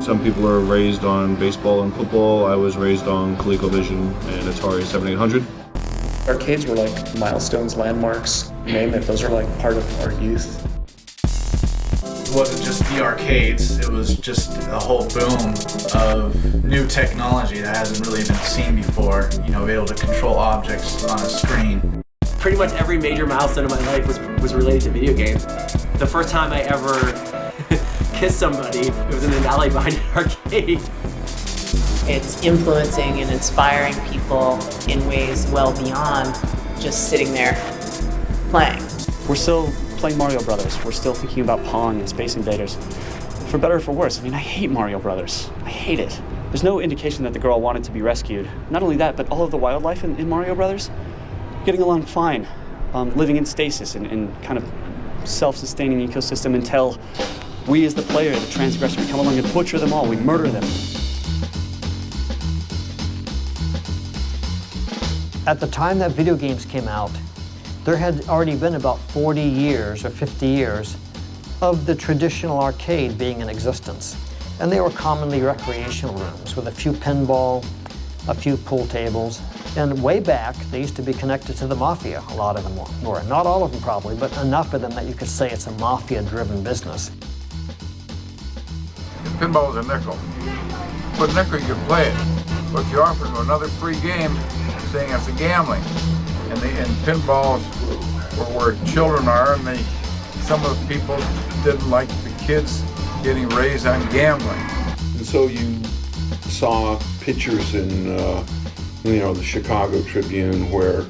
Some people are raised on baseball and football. I was raised on ColecoVision and Atari 7800. Arcades were like milestones, landmarks, you name it. Those are like part of our youth. It wasn't just the arcades, it was just a whole boom of new technology that hasn't really been seen before. You know, be able to control objects on a screen. Pretty much every major milestone in my life was related to video games. The first time I ever kissed somebody, it was in an alley behind an arcade. It's influencing and inspiring people in ways well beyond just sitting there playing. We're still playing Mario Brothers. We're still thinking about Pong and Space Invaders. For better or for worse, I mean, I hate Mario Brothers. I hate it. There's no indication that the girl wanted to be rescued. Not only that, but all of the wildlife in Mario Brothers, getting along fine, living in stasis and kind of self-sustaining ecosystem until we as the player, the transgressor, we come along and butcher them all, we murder them. At the time that video games came out, there had already been about 40 years or 50 years of the traditional arcade being in existence. And they were commonly recreational rooms with a few pinball, a few pool tables. And way back, they used to be connected to the mafia, a lot of them were. Not all of them probably, but enough of them that you could say it's a mafia-driven business. Pinball was a nickel. For a nickel, you could play it. But if you offered them another free game, saying it's a gambling. And pinballs were where children are, and some of the people didn't like the kids getting raised on gambling. And so you saw pictures in the Chicago Tribune where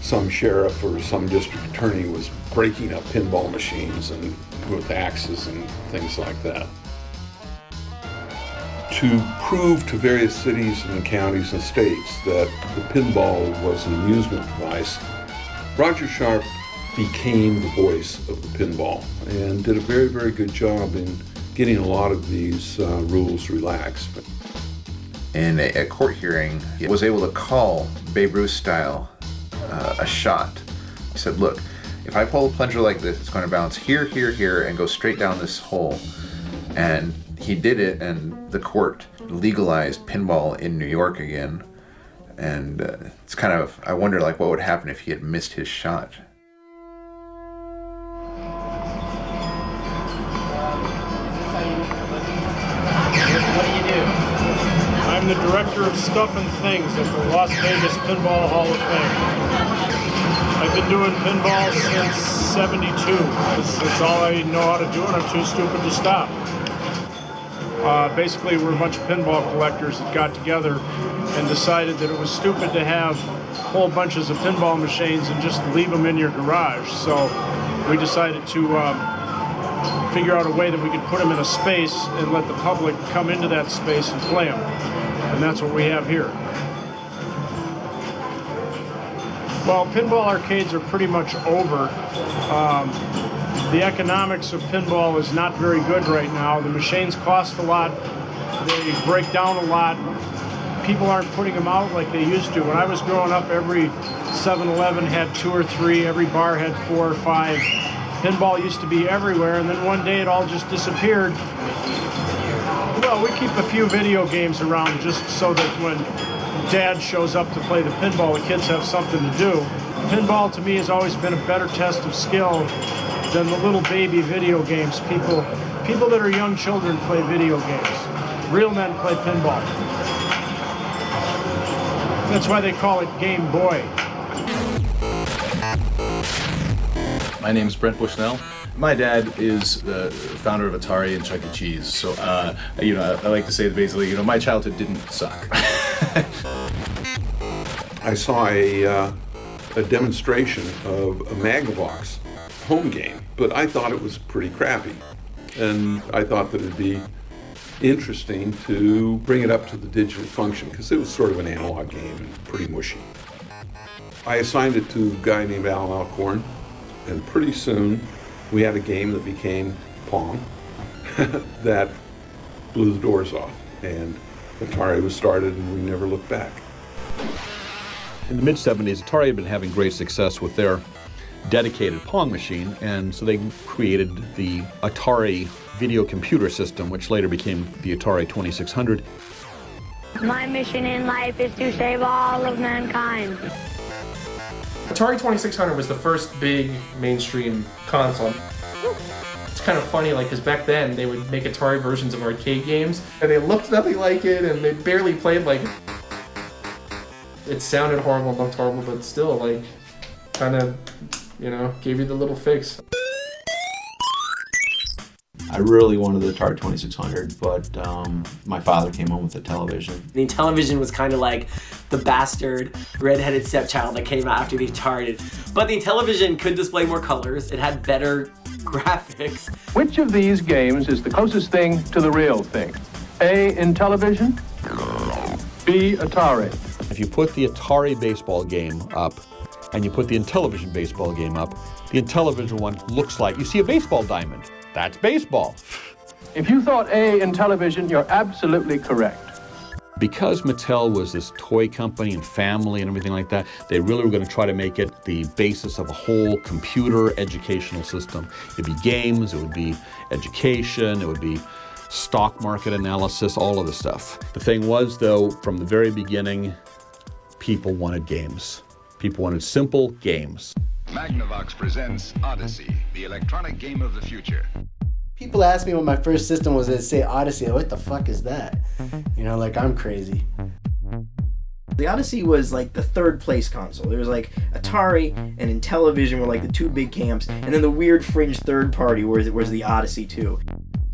some sheriff or some district attorney was breaking up pinball machines and with axes and things like that. To prove to various cities and counties and states that the pinball was an amusement device, Roger Sharp became the voice of the pinball and did a very, very good job in getting a lot of these rules relaxed. In a court hearing, he was able to call Babe Ruth style a shot. He said, look, if I pull a plunger like this, it's going to bounce here, here, here, and go straight down this hole. And he did it, and the court legalized pinball in New York again. And it's kind of, I wonder like what would happen if he had missed his shot. What do you do? I'm the director of Stuff and Things at the Las Vegas Pinball Hall of Fame. I've been doing pinball since '72. It's all I know how to do, and I'm too stupid to stop. Basically, we're a bunch of pinball collectors that got together and decided that it was stupid to have whole bunches of pinball machines and just leave them in your garage. So we decided to figure out a way that we could put them in a space and let the public come into that space and play them. And that's what we have here. Well, pinball arcades are pretty much over. The economics of pinball is not very good right now. The machines cost a lot. They break down a lot. People aren't putting them out like they used to. When I was growing up, every 7-Eleven had 2 or 3, every bar had 4 or 5. Pinball used to be everywhere, and then one day it all just disappeared. Well, we keep a few video games around just so that when Dad shows up to play the pinball, the kids have something to do. Pinball to me has always been a better test of skill than the little baby video games. People that are young children play video games. Real men play pinball. That's why they call it Game Boy. My name is Brent Bushnell. My dad is the founder of Atari and Chuck E. Cheese. So, I like to say that basically, my childhood didn't suck. I saw a demonstration of a Magnavox home game, but I thought it was pretty crappy. And I thought that it'd be interesting to bring it up to the digital function because it was sort of an analog game and pretty mushy. I assigned it to a guy named Alan Alcorn, and pretty soon we had a game that became Pong that blew the doors off, and Atari was started and we never looked back. In the mid-'70s, Atari had been having great success with their dedicated Pong machine, and so they created the Atari video computer system, which later became the Atari 2600. My mission in life is to save all of mankind. Atari 2600 was the first big mainstream console. It's kind of funny, like, because back then they would make Atari versions of arcade games, and they looked nothing like it, and they barely played like it. It sounded horrible, looked horrible, but still, like, kind of, you know, gave you the little fix. I really wanted the Atari 2600, but my father came home with a television. The Intellivision was kind of like the bastard red-headed stepchild that came out after the Atari. But the Intellivision could display more colors. It had better graphics. Which of these games is the closest thing to the real thing? A, Intellivision, B, Atari. If you put the Atari baseball game up and you put the Intellivision baseball game up, the Intellivision one looks like, you see a baseball diamond. That's baseball. If you thought A, Intellivision, you're absolutely correct. Because Mattel was this toy company and family and everything like that, they really were going to try to make it the basis of a whole computer educational system. It'd be games, it would be education, it would be stock market analysis, all of the stuff. The thing was, though, from the very beginning, people wanted games. People wanted simple games. Magnavox presents Odyssey, the electronic game of the future. People ask me what my first system was, they say Odyssey. What the fuck is that? You know, like, I'm crazy. The Odyssey was like the third place console. There was like Atari and Intellivision were like the two big camps, and then the weird fringe third party was the Odyssey 2.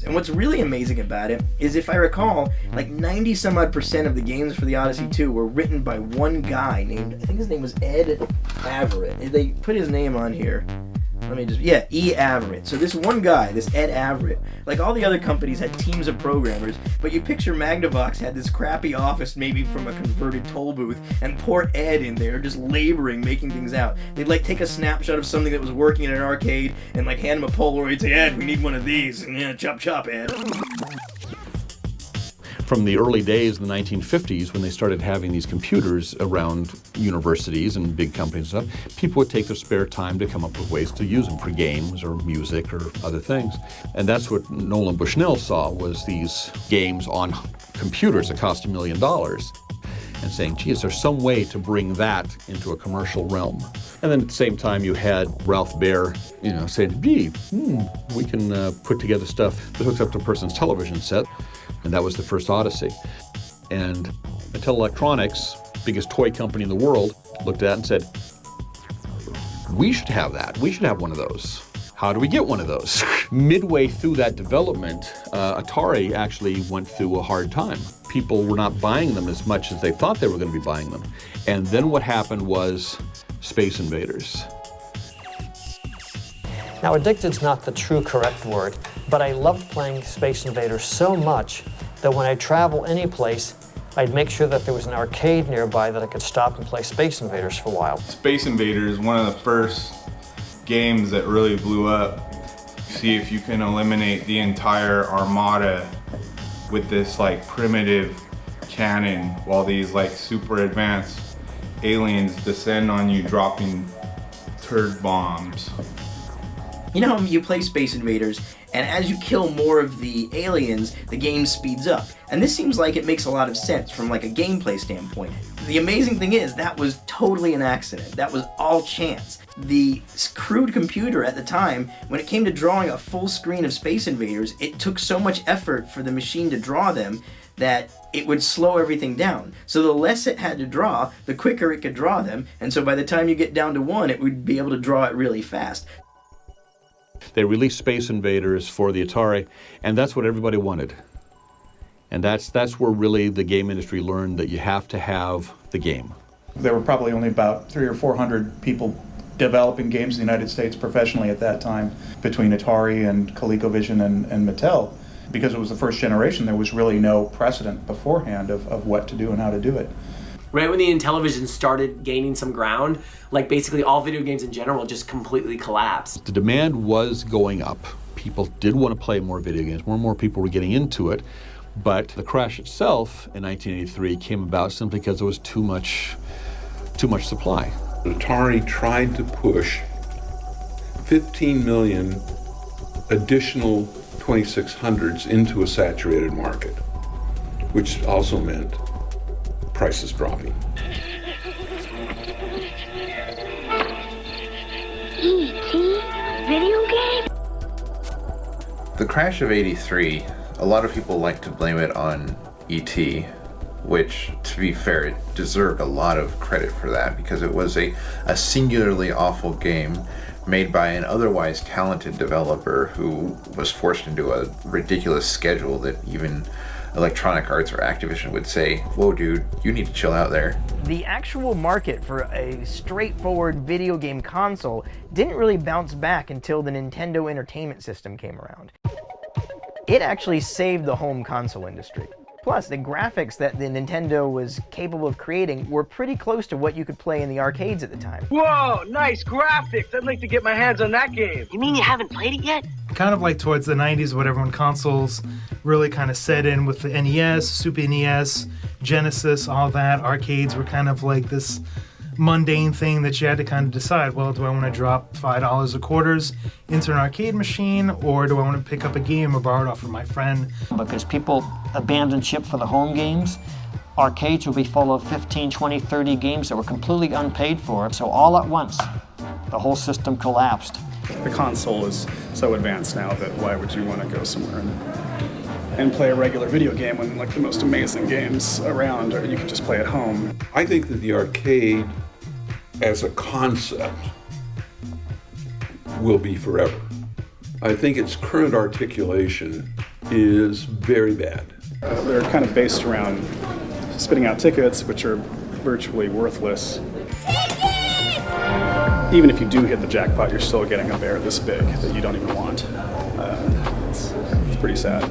And what's really amazing about it is, if I recall, like 90-some-odd% of the games for the Odyssey 2 were written by one guy named, I think his name was Ed Averitt. They put his name on here. E. Averitt. So this one guy, this Ed Averitt, like all the other companies had teams of programmers, but you picture Magnavox had this crappy office maybe from a converted toll booth, and poor Ed in there just laboring, making things out. They'd like take a snapshot of something that was working in an arcade and like hand him a Polaroid, say, Ed, we need one of these, and yeah, chop chop, Ed. From the early days in the 1950s, when they started having these computers around universities and big companies and stuff, people would take their spare time to come up with ways to use them for games or music or other things. And that's what Nolan Bushnell saw, was these games on computers that cost $1 million. And saying, geez, there's some way to bring that into a commercial realm. And then at the same time, you had Ralph Baer, saying, gee, we can put together stuff that hooks up to a person's television set. And that was the first Odyssey. And Mattel Electronics, biggest toy company in the world, looked at it and said, we should have that. We should have one of those. How do we get one of those? Midway through that development, Atari actually went through a hard time. People were not buying them as much as they thought they were going to be buying them. And then what happened was Space Invaders. Now, addicted's not the true correct word, but I loved playing Space Invaders so much that when I travel any place, I'd make sure that there was an arcade nearby that I could stop and play Space Invaders for a while. Space Invaders, one of the first games that really blew up. See if you can eliminate the entire armada with this like primitive cannon while these like super advanced aliens descend on you dropping turd bombs. You know how you play Space Invaders, and as you kill more of the aliens, the game speeds up. And this seems like it makes a lot of sense from like a gameplay standpoint. The amazing thing is, that was totally an accident. That was all chance. The crude computer at the time, when it came to drawing a full screen of Space Invaders, it took so much effort for the machine to draw them that it would slow everything down. So the less it had to draw, the quicker it could draw them, and so by the time you get down to one, it would be able to draw it really fast. They released Space Invaders for the Atari, and that's what everybody wanted. And that's where really the game industry learned that you have to have the game. There were probably only about 300 or 400 people developing games in the United States professionally at that time, between Atari and ColecoVision and Mattel. Because it was the first generation, there was really no precedent beforehand of what to do and how to do it. Right when the Intellivision started gaining some ground, like basically all video games in general just completely collapsed. The demand was going up. People did want to play more video games. More and more people were getting into it. But the crash itself in 1983 came about simply because there was too much supply. Atari tried to push 15 million additional 2600s into a saturated market, which also meant prices dropping. E.T. video game? The crash of '83, a lot of people like to blame it on E.T., which, to be fair, it deserved a lot of credit for that because it was a singularly awful game made by an otherwise talented developer who was forced into a ridiculous schedule that even Electronic Arts or Activision would say, "Whoa, dude, you need to chill out there." The actual market for a straightforward video game console didn't really bounce back until the Nintendo Entertainment System came around. It actually saved the home console industry. Plus, the graphics that the Nintendo was capable of creating were pretty close to what you could play in the arcades at the time. Whoa, nice graphics. I'd like to get my hands on that game. You mean you haven't played it yet? Kind of like towards the 90s, whatever, when consoles really kind of set in with the NES, Super NES, Genesis, all that. Arcades were kind of like this mundane thing that you had to kind of decide, well, do I want to drop $5 a quarters into an arcade machine, or do I want to pick up a game or borrow it off from my friend? Because people abandoned ship for the home games, arcades would be full of 15, 20, 30 games that were completely unpaid for. So all at once, the whole system collapsed. The console is so advanced now that why would you want to go somewhere and play a regular video game when like the most amazing games around, or you can just play at home? I think that the arcade as a concept will be forever. I think its current articulation is very bad. They're kind of based around spitting out tickets, which are virtually worthless. Even if you do hit the jackpot, you're still getting a bear this big that you don't even want. It's pretty sad.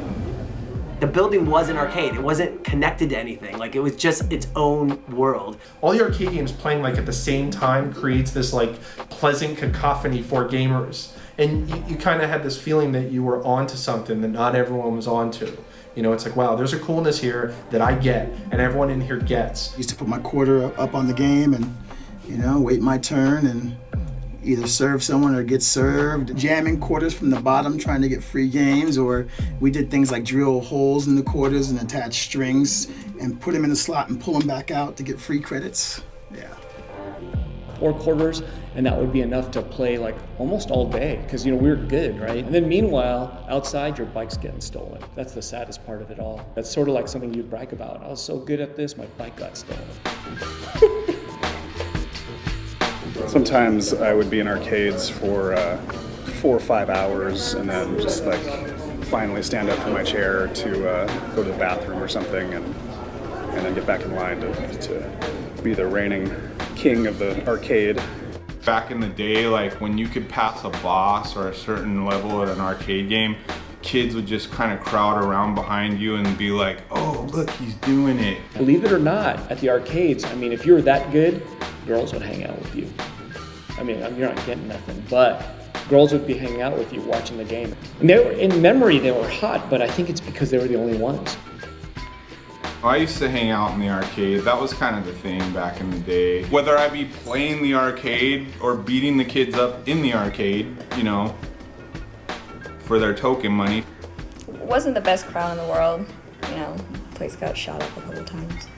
The building was an arcade. It wasn't connected to anything. Like, it was just its own world. All the arcade games playing like at the same time creates this like pleasant cacophony for gamers. And you kind of had this feeling that you were onto something that not everyone was onto. You know, it's like, wow, there's a coolness here that I get and everyone in here gets. I used to put my quarter up on the game and, you know, wait my turn and either serve someone or get served, jamming quarters from the bottom trying to get free games, or we did things like drill holes in the quarters and attach strings and put them in a slot and pull them back out to get free credits. Yeah. 4 quarters, and that would be enough to play like almost all day because, you know, we were good, right? And then meanwhile, outside your bike's getting stolen. That's the saddest part of it all. That's sort of like something you'd brag about. I was so good at this, my bike got stolen. Sometimes I would be in arcades for 4 or 5 hours and then just like finally stand up from my chair to go to the bathroom or something and then get back in line to be the reigning king of the arcade. Back in the day, like when you could pass a boss or a certain level at an arcade game, kids would just kind of crowd around behind you and be like, oh, look, he's doing it. Believe it or not, at the arcades, I mean, if you were that good, girls would hang out with you. I mean, you're not getting nothing, but girls would be hanging out with you watching the game. And they were, in memory, they were hot, but I think it's because they were the only ones. I used to hang out in the arcade. That was kind of the thing back in the day. Whether I be playing the arcade or beating the kids up in the arcade, you know, for their token money. It wasn't the best crowd in the world. You know, the place got shot up a couple times.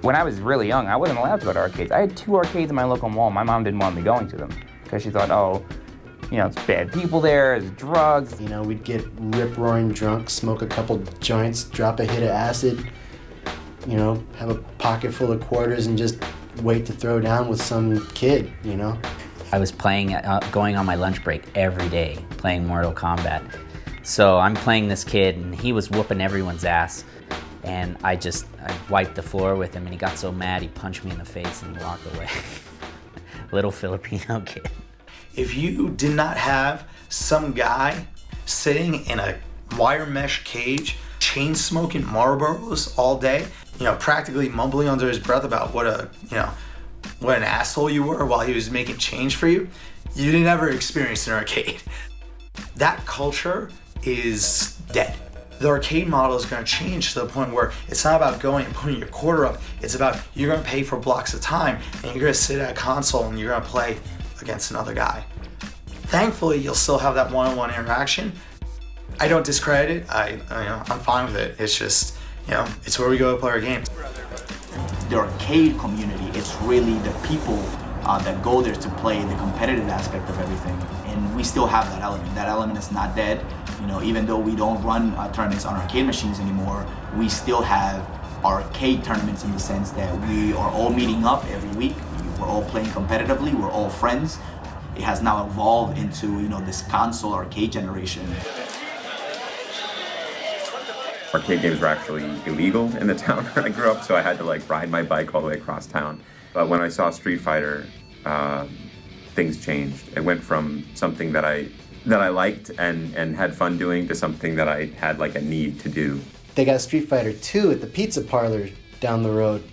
When I was really young, I wasn't allowed to go to arcades. I had 2 arcades in my local mall. My mom didn't want me going to them because she thought, oh, you know, it's bad people there, it's drugs. You know, we'd get rip-roaring drunk, smoke a couple joints, drop a hit of acid, you know, have a pocket full of quarters and just wait to throw down with some kid, you know? I was playing, going on my lunch break every day, playing Mortal Kombat. So I'm playing this kid and he was whooping everyone's ass. And I wiped the floor with him and he got so mad he punched me in the face and walked away. Little Filipino kid. If you did not have some guy sitting in a wire mesh cage, chain smoking Marlboros all day, you know, practically mumbling under his breath about what an asshole you were while he was making change for you, you didn't ever experience an arcade. That culture is dead. The arcade model is going to change to the point where it's not about going and putting your quarter up. It's about you're going to pay for blocks of time and you're going to sit at a console and you're going to play against another guy. Thankfully, you'll still have that one-on-one interaction. I don't discredit it. I'm fine with it. It's just, it's where we go to play our games. The arcade community, it's really the people that go there to play the competitive aspect of everything. And we still have that element. That element is not dead. Even though we don't run tournaments on arcade machines anymore, we still have arcade tournaments in the sense that we are all meeting up every week. We're all playing competitively, we're all friends. It has now evolved into, this console arcade generation. Arcade games were actually illegal in the town where I grew up, so I had to ride my bike all the way across town. But when I saw Street Fighter, things changed. It went from something that I liked and had fun doing to something that I had a need to do. They got Street Fighter 2 at the pizza parlor down the road.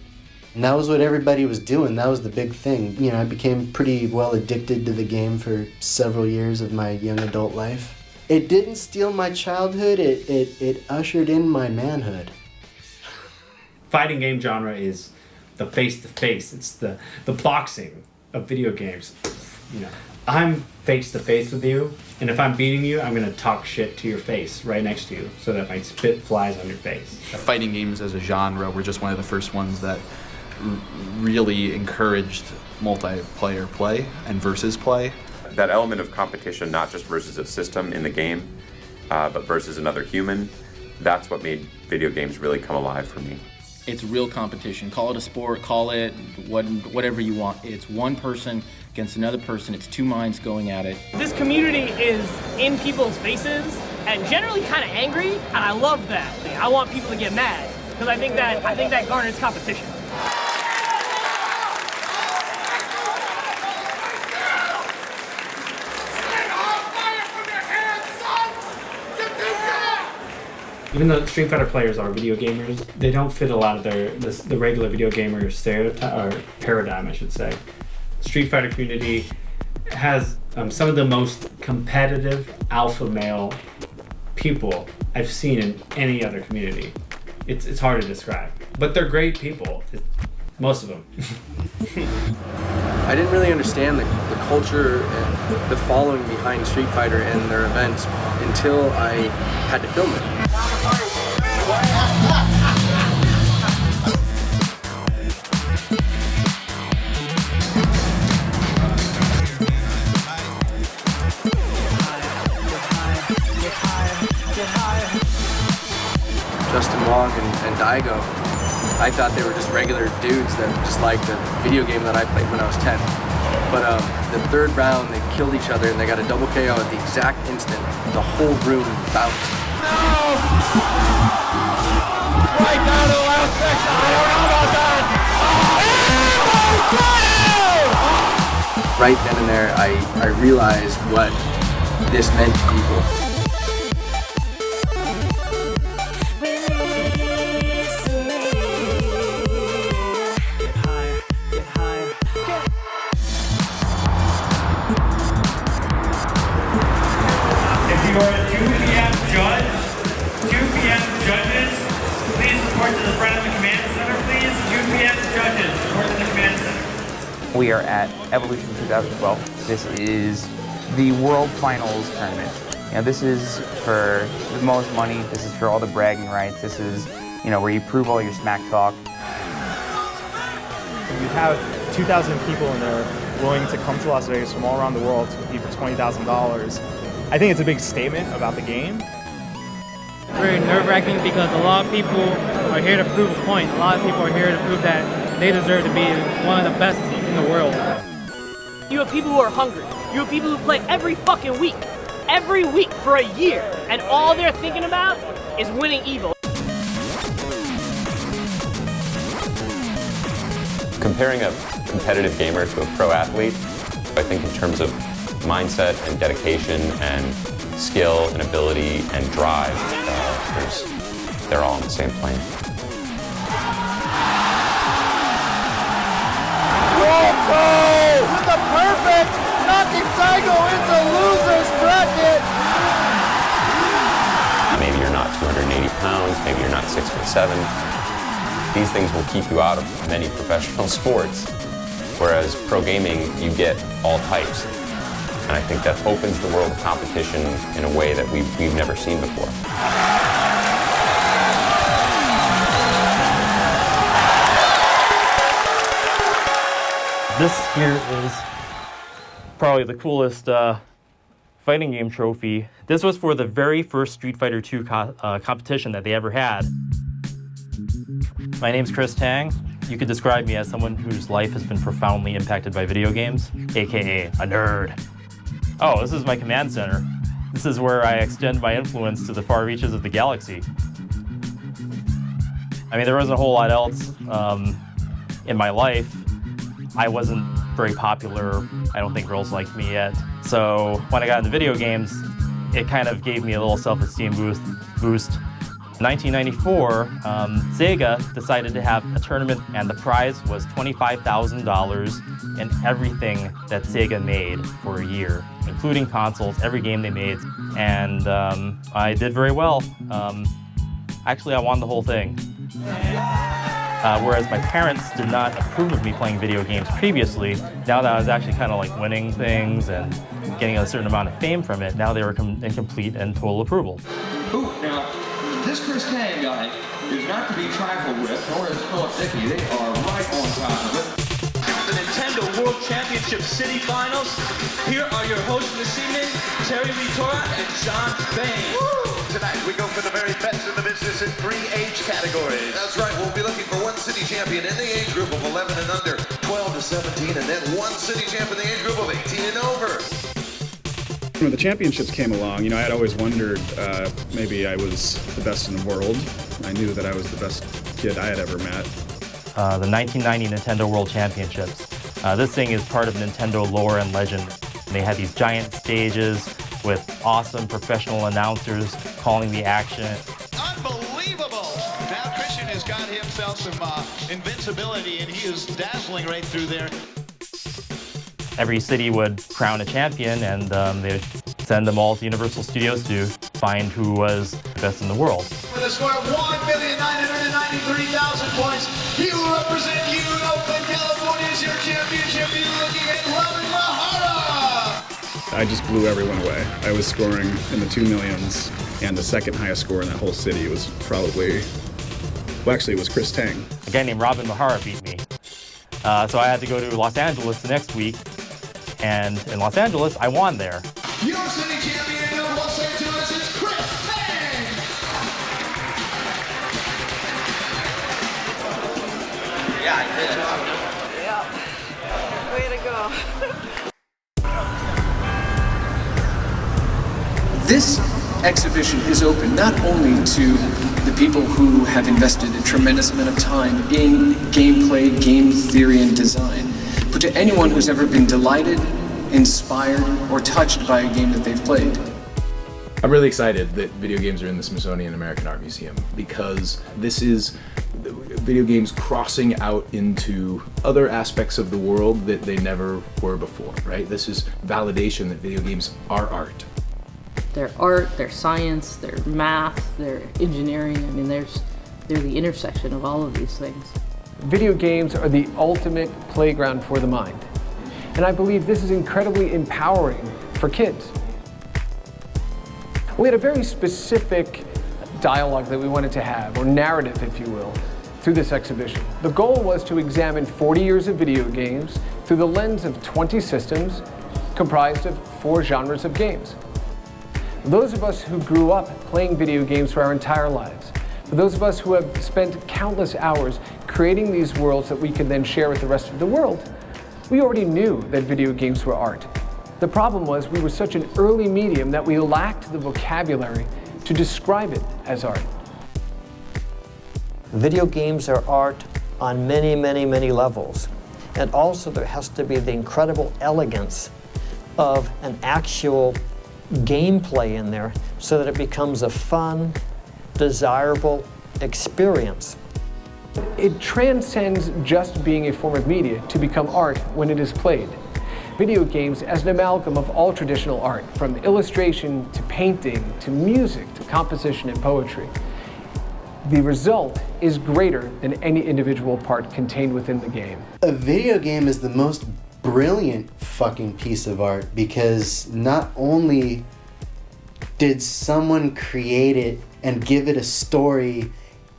And that was what everybody was doing. That was the big thing. I became pretty well addicted to the game for several years of my young adult life. It didn't steal my childhood, it ushered in my manhood. Fighting game genre is the face-to-face. It's the boxing of video games. I'm face-to-face with you, and if I'm beating you, I'm going to talk shit to your face right next to you so that my spit flies on your face. Fighting games as a genre were just one of the first ones that really encouraged multiplayer play and versus play. That element of competition, not just versus a system in the game, but versus another human, that's what made video games really come alive for me. It's real competition. Call it a sport, call it whatever you want. It's one person against another person. It's two minds going at it. This community is in people's faces and generally kind of angry, and I love that. I want people to get mad because I think that garners competition. Even though Street Fighter players are video gamers, they don't fit a lot of the regular video gamer stereotype or paradigm, I should say. Street Fighter community has some of the most competitive alpha male people I've seen in any other community. It's hard to describe, but they're great people. Most of them. I didn't really understand the culture and the following behind Street Fighter and their events until I had to film it. Justin Wong and Daigo, I thought they were just regular dudes that just liked the video game that I played when I was 10. But the third round, they killed each other and they got a double KO at the exact instant. The whole room bounced. No! Right down to the last section. I don't know about that. Right then and there, I realized what this meant to people. You are a 2 p.m. judge. 2 p.m. judges, please report to the front of the command center, please. 2 p.m. judges, report to the command center. We are at Evolution 2012. This is the World Finals tournament. This is for the most money. This is for all the bragging rights. This is, where you prove all your smack talk. You have 2,000 people in there willing to come to Las Vegas from all around the world to compete for $20,000. I think it's a big statement about the game. Very nerve-wracking because a lot of people are here to prove a point. A lot of people are here to prove that they deserve to be one of the best in the world. You have people who are hungry. You have people who play every fucking week for a year, and all they're thinking about is winning Evo. Comparing a competitive gamer to a pro athlete, I think in terms of mindset and dedication and skill and ability and drive, they're all on the same plane. Rocco with the perfect, knocking Daigo into loser's bracket. Maybe you're not 280 pounds, maybe you're not 6'7". These things will keep you out of many professional sports, whereas pro gaming, you get all types. And I think that opens the world of competition in a way that we've never seen before. This here is probably the coolest fighting game trophy. This was for the very first Street Fighter II competition that they ever had. My name's Chris Tang. You could describe me as someone whose life has been profoundly impacted by video games, aka a nerd. Oh, this is my command center. This is where I extend my influence to the far reaches of the galaxy. I mean, there wasn't a whole lot else in my life. I wasn't very popular. I don't think girls liked me yet. So when I got into video games, it kind of gave me a little self-esteem boost. In 1994, Sega decided to have a tournament, and the prize was $25,000 in everything that Sega made for a year, including consoles, every game they made. And I did very well. Actually, I won the whole thing. Whereas my parents did not approve of me playing video games previously, now that I was actually kind of like winning things and getting a certain amount of fame from it, now they were in complete and total approval. Ooh, now, this Chris Tang guy is not to be trifled with, nor is Philip Dickey. They are right on top of it. The Nintendo World Championship City Finals. Here are your hosts this evening, Terry Vitora and John Bain. Tonight we go for the very best in the business in 3 age categories. That's right, we'll be looking for one city champion in the age group of 11 and under, 12 to 17, and then one city champ in the age group of 18 and over. When the championships came along, I had always wondered maybe I was the best in the world. I knew that I was the best kid I had ever met. The 1990 Nintendo World Championships. This thing is part of Nintendo lore and legend. They had these giant stages with awesome professional announcers calling the action. Unbelievable! Now Christian has got himself some invincibility, and he is dazzling right through there. Every city would crown a champion, and they would send them all to Universal Studios to find who was the best in the world. With a score of 1,993,000 points, he will represent you in Oakland, California as your championship. You're looking at Robin Mahara! I just blew everyone away. I was scoring in the 2 millions, and the second highest score in that whole city was probably, well, actually it was Chris Tang. A guy named Robin Mahara beat me. So I had to go to Los Angeles the next week, and in Los Angeles, I won there. Your city champion of Los Angeles is Chris Tang! Yeah, I did. Yeah. Way to go. This exhibition is open not only to the people who have invested a tremendous amount of time in gameplay, game theory, and design, but to anyone who's ever been delighted, inspired, or touched by a game that they've played. I'm really excited that video games are in the Smithsonian American Art Museum, because this is video games crossing out into other aspects of the world that they never were before, right? This is validation that video games are art. They're art, they're science, they're math, they're engineering. I mean, they're the intersection of all of these things. Video games are the ultimate playground for the mind. And I believe this is incredibly empowering for kids. We had a very specific dialogue that we wanted to have, or narrative, if you will, through this exhibition. The goal was to examine 40 years of video games through the lens of 20 systems comprised of 4 genres of games. Those of us who grew up playing video games for our entire lives, for those of us who have spent countless hours creating these worlds that we can then share with the rest of the world, we already knew that video games were art. The problem was we were such an early medium that we lacked the vocabulary to describe it as art. Video games are art on many, many, many levels. And also there has to be the incredible elegance of an actual gameplay in there so that it becomes a fun, desirable experience. It transcends just being a form of media to become art when it is played. Video games as an amalgam of all traditional art, from illustration to painting to music to composition and poetry. The result is greater than any individual part contained within the game. A video game is the most brilliant fucking piece of art, because not only did someone create it and give it a story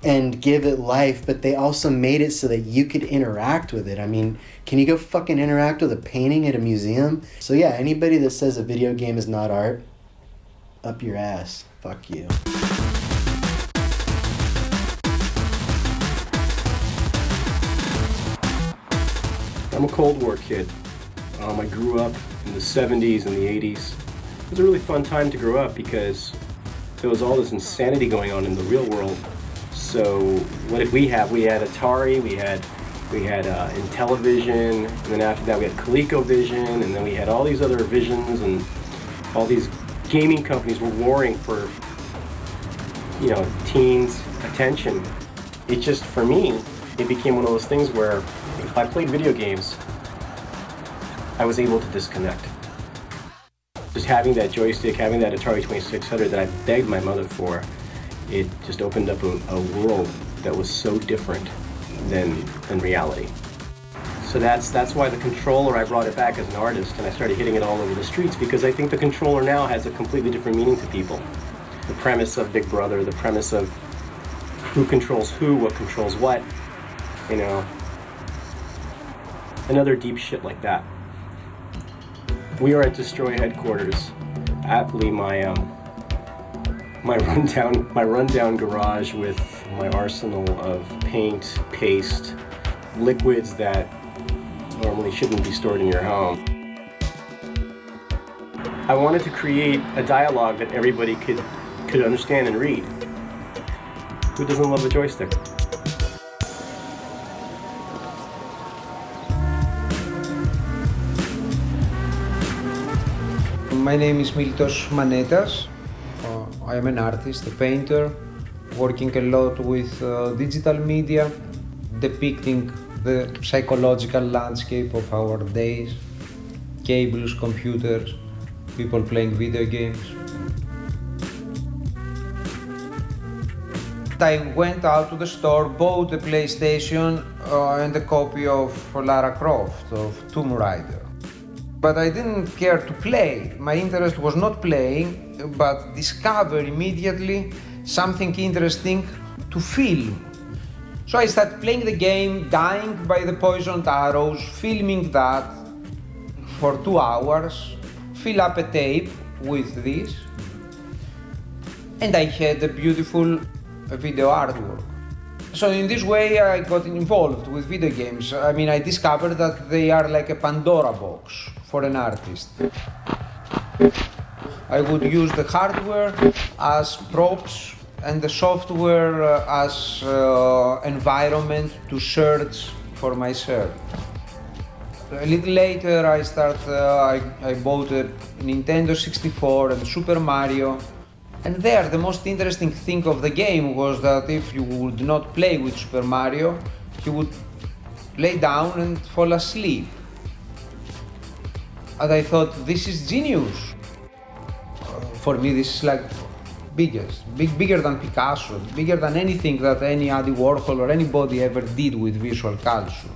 and give it life, but they also made it so that you could interact with it. I mean, can you go fucking interact with a painting at a museum? So yeah, anybody that says a video game is not art, up your ass. Fuck you. I'm a Cold War kid. I grew up in the 70s and the 80s. It was a really fun time to grow up because there was all this insanity going on in the real world. So what did we have? We had Atari, we had Intellivision, and then after that we had ColecoVision, and then we had all these other visions, and all these gaming companies were warring for, you know, teens' attention. It just, for me, it became one of those things where if I played video games, I was able to disconnect. Just having that joystick, having that Atari 2600 that I begged my mother for, it just opened up a world that was so different than reality. So that's why the controller, I brought it back as an artist, and I started hitting it all over the streets, because I think the controller now has a completely different meaning to people. The premise of Big Brother, the premise of who controls who, what controls what, you know, another deep shit like that. We are at Destroy headquarters. Aptly, my rundown garage with my arsenal of paint, paste, liquids that normally shouldn't be stored in your home. I wanted to create a dialogue that everybody could understand and read. Who doesn't love a joystick? My name is Miltos Manetas. I am an artist, a painter, working a lot with digital media, depicting the psychological landscape of our days, cables, computers, people playing video games. I went out to the store, bought a PlayStation and a copy of Lara Croft, of Tomb Raider. But I didn't care to play. My interest was not playing, but discover immediately something interesting to film. So I started playing the game, dying by the poisoned arrows, filming that for 2 hours, fill up a tape with this, and I had a beautiful video artwork. So in this way I got involved with video games. I mean, I discovered that they are like a Pandora box for an artist. I would use the hardware as props and the software as environment to search for myself. A little later I bought a Nintendo 64 and Super Mario. And there, the most interesting thing of the game was that if you would not play with Super Mario, you would lay down and fall asleep. And I thought, this is genius. For me, this is like bigger than Picasso, bigger than anything that any Andy Warhol or anybody ever did with visual culture.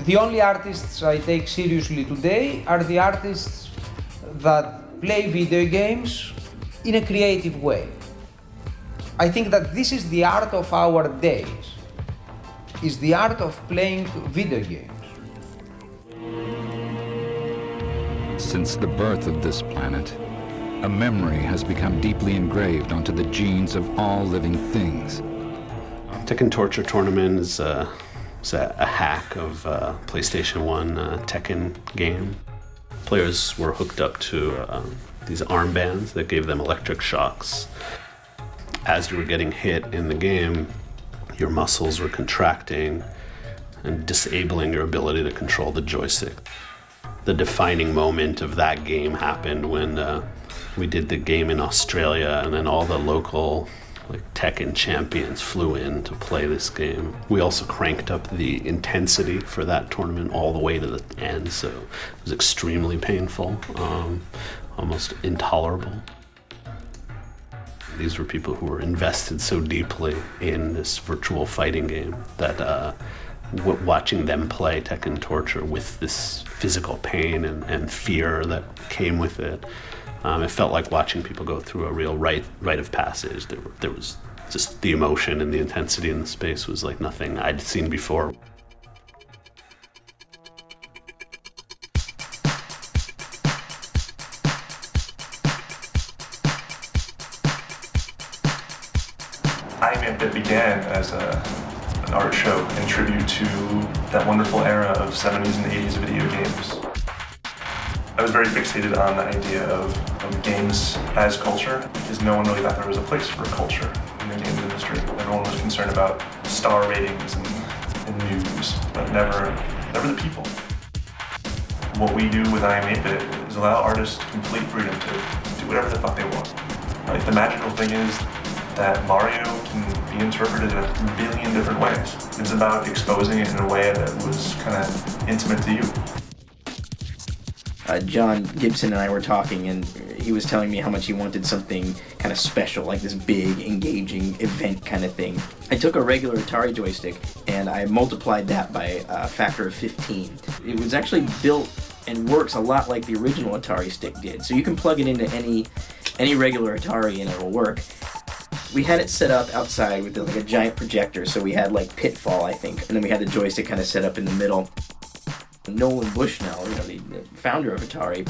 The only artists I take seriously today are the artists that play video games in a creative way. I think that this is the art of our days, is the art of playing video games. Since the birth of this planet, a memory has become deeply engraved onto the genes of all living things. Tekken Torture Tournament is a hack of PlayStation 1 Tekken game. Players were hooked up to these armbands that gave them electric shocks. As you were getting hit in the game, your muscles were contracting and disabling your ability to control the joystick. The defining moment of that game happened when we did the game in Australia, and then all the local Tekken champions flew in to play this game. We also cranked up the intensity for that tournament all the way to the end, so it was extremely painful, almost intolerable. These were people who were invested so deeply in this virtual fighting game that watching them play Tekken Torture with this physical pain and fear that came with it. It felt like watching people go through a real rite of passage. There was just the emotion and the intensity in the space was like nothing I'd seen before. It began as an art show in tribute to that wonderful era of 70s and 80s video games. I was very fixated on the idea of games as culture, because no one really thought there was a place for culture in the games industry. Everyone was concerned about star ratings and news, but never the people. What we do with I Am 8-Bit is allow artists complete freedom to do whatever the fuck they want. Right? The magical thing is that Mario can be interpreted in a billion different ways. It's about exposing it in a way that was kind of intimate to you. John Gibson and I were talking, and he was telling me how much he wanted something kind of special, like this big, engaging event kind of thing. I took a regular Atari joystick, and I multiplied that by a factor of 15. It was actually built and works a lot like the original Atari stick did. So you can plug it into any regular Atari and it'll work. We had it set up outside with like a giant projector, so we had like Pitfall, I think, and then we had the joystick kind of set up in the middle. Nolan Bushnell, the founder of Atari,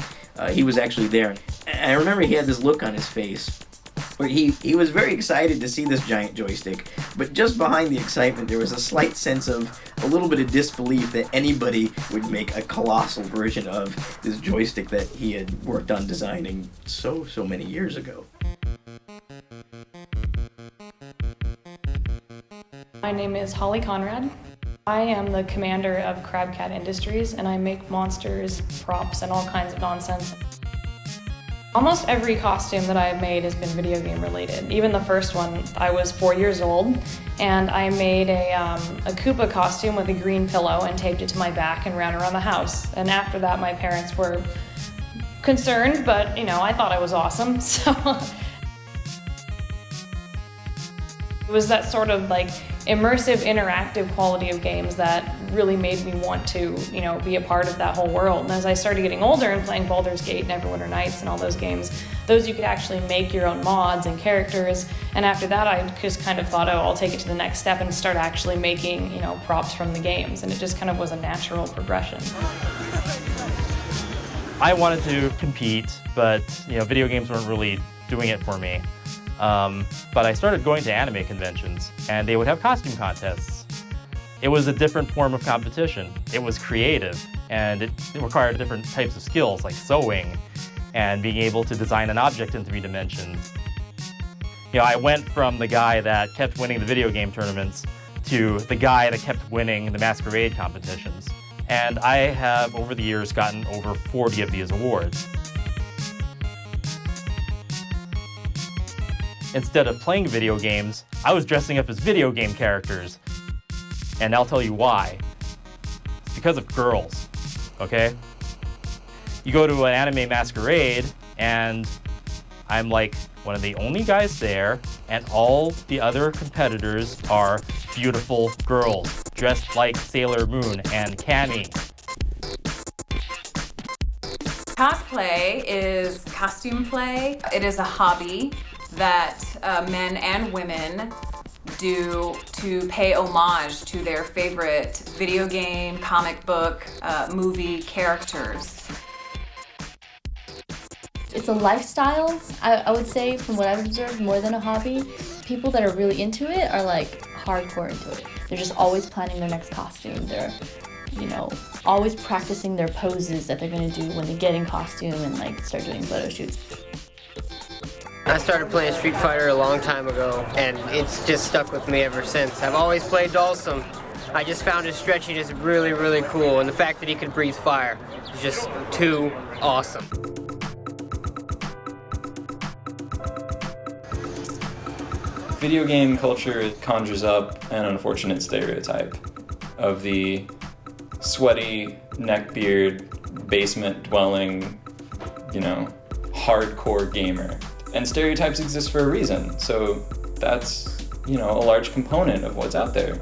he was actually there. And I remember he had this look on his face where he was very excited to see this giant joystick, but just behind the excitement there was a slight sense of a little bit of disbelief that anybody would make a colossal version of this joystick that he had worked on designing so many years ago. My name is Holly Conrad. I am the commander of Crabcat Industries, and I make monsters, props, and all kinds of nonsense. Almost every costume that I've made has been video game related. Even the first one, I was 4 years old, and I made a Koopa costume with a green pillow and taped it to my back and ran around the house. And after that, my parents were concerned, but I thought I was awesome, so. It was that sort of like immersive, interactive quality of games that really made me want to, be a part of that whole world. And as I started getting older and playing Baldur's Gate and Neverwinter Nights and all those games, those you could actually make your own mods and characters. And after that, I just kind of thought, I'll take it to the next step and start actually making, props from the games. And it just kind of was a natural progression. I wanted to compete, but video games weren't really doing it for me. But I started going to anime conventions, and they would have costume contests. It was a different form of competition. It was creative, and it required different types of skills, like sewing, and being able to design an object in 3 dimensions. I went from the guy that kept winning the video game tournaments to the guy that kept winning the masquerade competitions. And I have, over the years, gotten over 40 of these awards. Instead of playing video games, I was dressing up as video game characters. And I'll tell you why. It's because of girls, okay? You go to an anime masquerade, and I'm like one of the only guys there, and all the other competitors are beautiful girls, dressed like Sailor Moon and Cammy. Cosplay is costume play. It is a hobby that men and women do to pay homage to their favorite video game, comic book, movie characters. It's a lifestyle, I would say, from what I've observed, more than a hobby. People that are really into it are like hardcore into it. They're just always planning their next costume. They're, always practicing their poses that they're gonna do when they get in costume and like start doing photo shoots. I started playing Street Fighter a long time ago, and it's just stuck with me ever since. I've always played Dhalsim. I just found his stretchiness really, really cool, and the fact that he could breathe fire is just too awesome. Video game culture conjures up an unfortunate stereotype of the sweaty, neckbeard, basement-dwelling, hardcore gamer. And stereotypes exist for a reason, so that's, a large component of what's out there.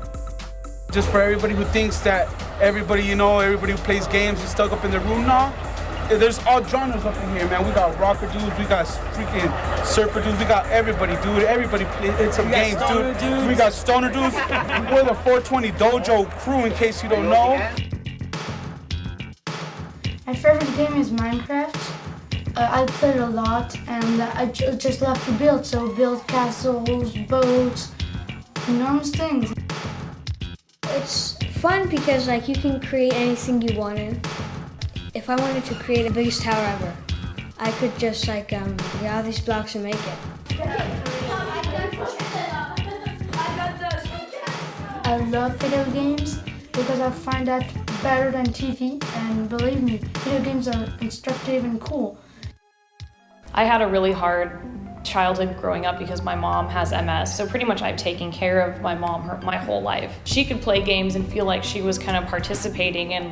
Just for everybody who thinks that everybody who plays games is stuck up in their room now. There's all genres up in here, man. We got rocker dudes, we got freaking surfer dudes, we got everybody, dude. Everybody plays some games, dude. We got stoner dudes. We're the 420 Dojo crew, in case you don't know. My favorite game is Minecraft. I play it a lot, and I just love to build. So build castles, boats, enormous things. It's fun because you can create anything you wanted. If I wanted to create the biggest tower ever, I could just get all these blocks and make it. I love video games because I find that better than TV, and believe me, video games are instructive and cool. I had a really hard childhood growing up because my mom has MS, so pretty much I've taken care of my mom my whole life. She could play games and feel like she was kind of participating in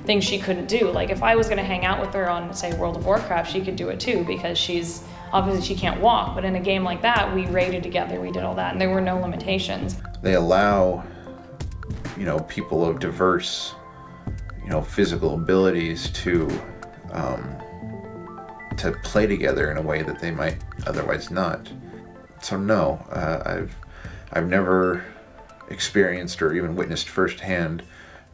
things she couldn't do. Like if I was going to hang out with her on, say, World of Warcraft, she could do it too because she's obviously she can't walk, but in a game like that, we raided together, we did all that, and there were no limitations. They allow, people of diverse, physical abilities to play together in a way that they might otherwise not. So no, I've never experienced or even witnessed firsthand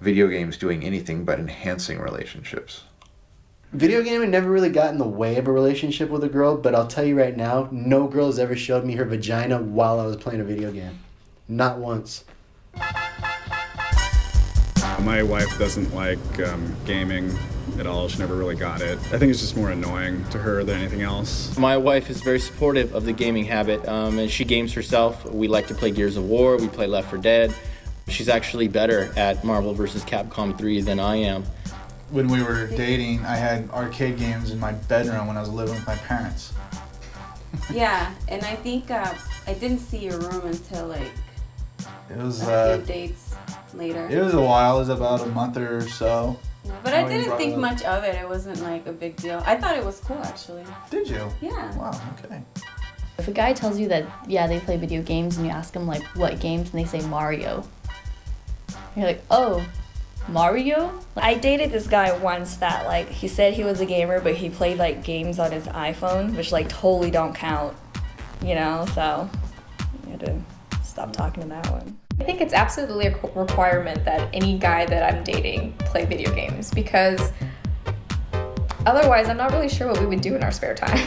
video games doing anything but enhancing relationships. Video gaming never really got in the way of a relationship with a girl, but I'll tell you right now, no girl has ever showed me her vagina while I was playing a video game. Not once. My wife doesn't like gaming at all. She never really got it. I think it's just more annoying to her than anything else. My wife is very supportive of the gaming habit, and she games herself. We like to play Gears of War, we play Left 4 Dead. She's actually better at Marvel vs. Capcom 3 than I am. When we were dating, I had arcade games in my bedroom when I was living with my parents. Yeah, and I think I didn't see your room until it was a few dates later. It was a while. It was about a month or so. Yeah, but I didn't think much of it. It wasn't a big deal. I thought it was cool, actually. Did you? Yeah. Wow, okay. If a guy tells you that, yeah, they play video games, and you ask them, what games, and they say Mario, you're like, oh, Mario? I dated this guy once that, he said he was a gamer, but he played, games on his iPhone, which, totally don't count, so you had to stop talking to that one. I think it's absolutely a requirement that any guy that I'm dating play video games, because otherwise I'm not really sure what we would do in our spare time.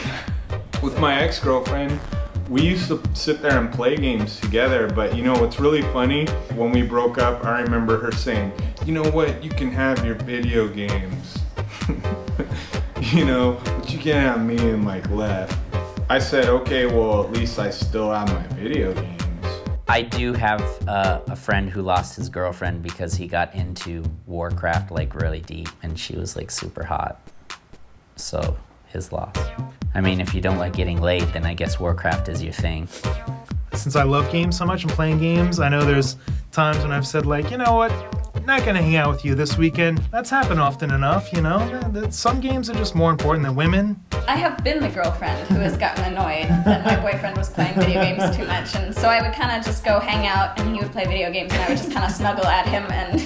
With my ex-girlfriend, we used to sit there and play games together, but what's really funny, when we broke up, I remember her saying, you know what, you can have your video games, but you can't have me and left. I said, okay, well, at least I still have my video games. I do have a friend who lost his girlfriend because he got into Warcraft really deep, and she was super hot. So his loss. I mean, if you don't like getting laid, then I guess Warcraft is your thing. Since I love games so much and playing games, I know there's times when I've said you know what, not gonna hang out with you this weekend. That's happened often enough, Some games are just more important than women. I have been the girlfriend who has gotten annoyed that my boyfriend was playing video games too much, and so I would kind of just go hang out and he would play video games and I would just kind of snuggle at him and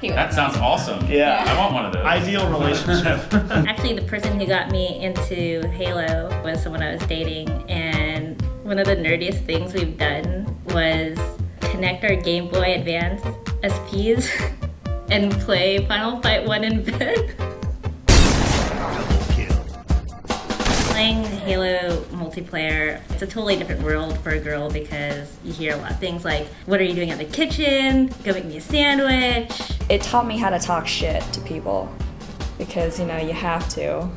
he would... That sounds awesome. Yeah. I want one of those. Ideal relationship. Actually, the person who got me into Halo was someone I was dating, and one of the nerdiest things we've done was connect our Game Boy Advance SPs and play Final Fight 1 in bed. Playing Halo multiplayer, it's a totally different world for a girl because you hear a lot of things like, what are you doing in the kitchen? Go make me a sandwich. It taught me how to talk shit to people because, you have to.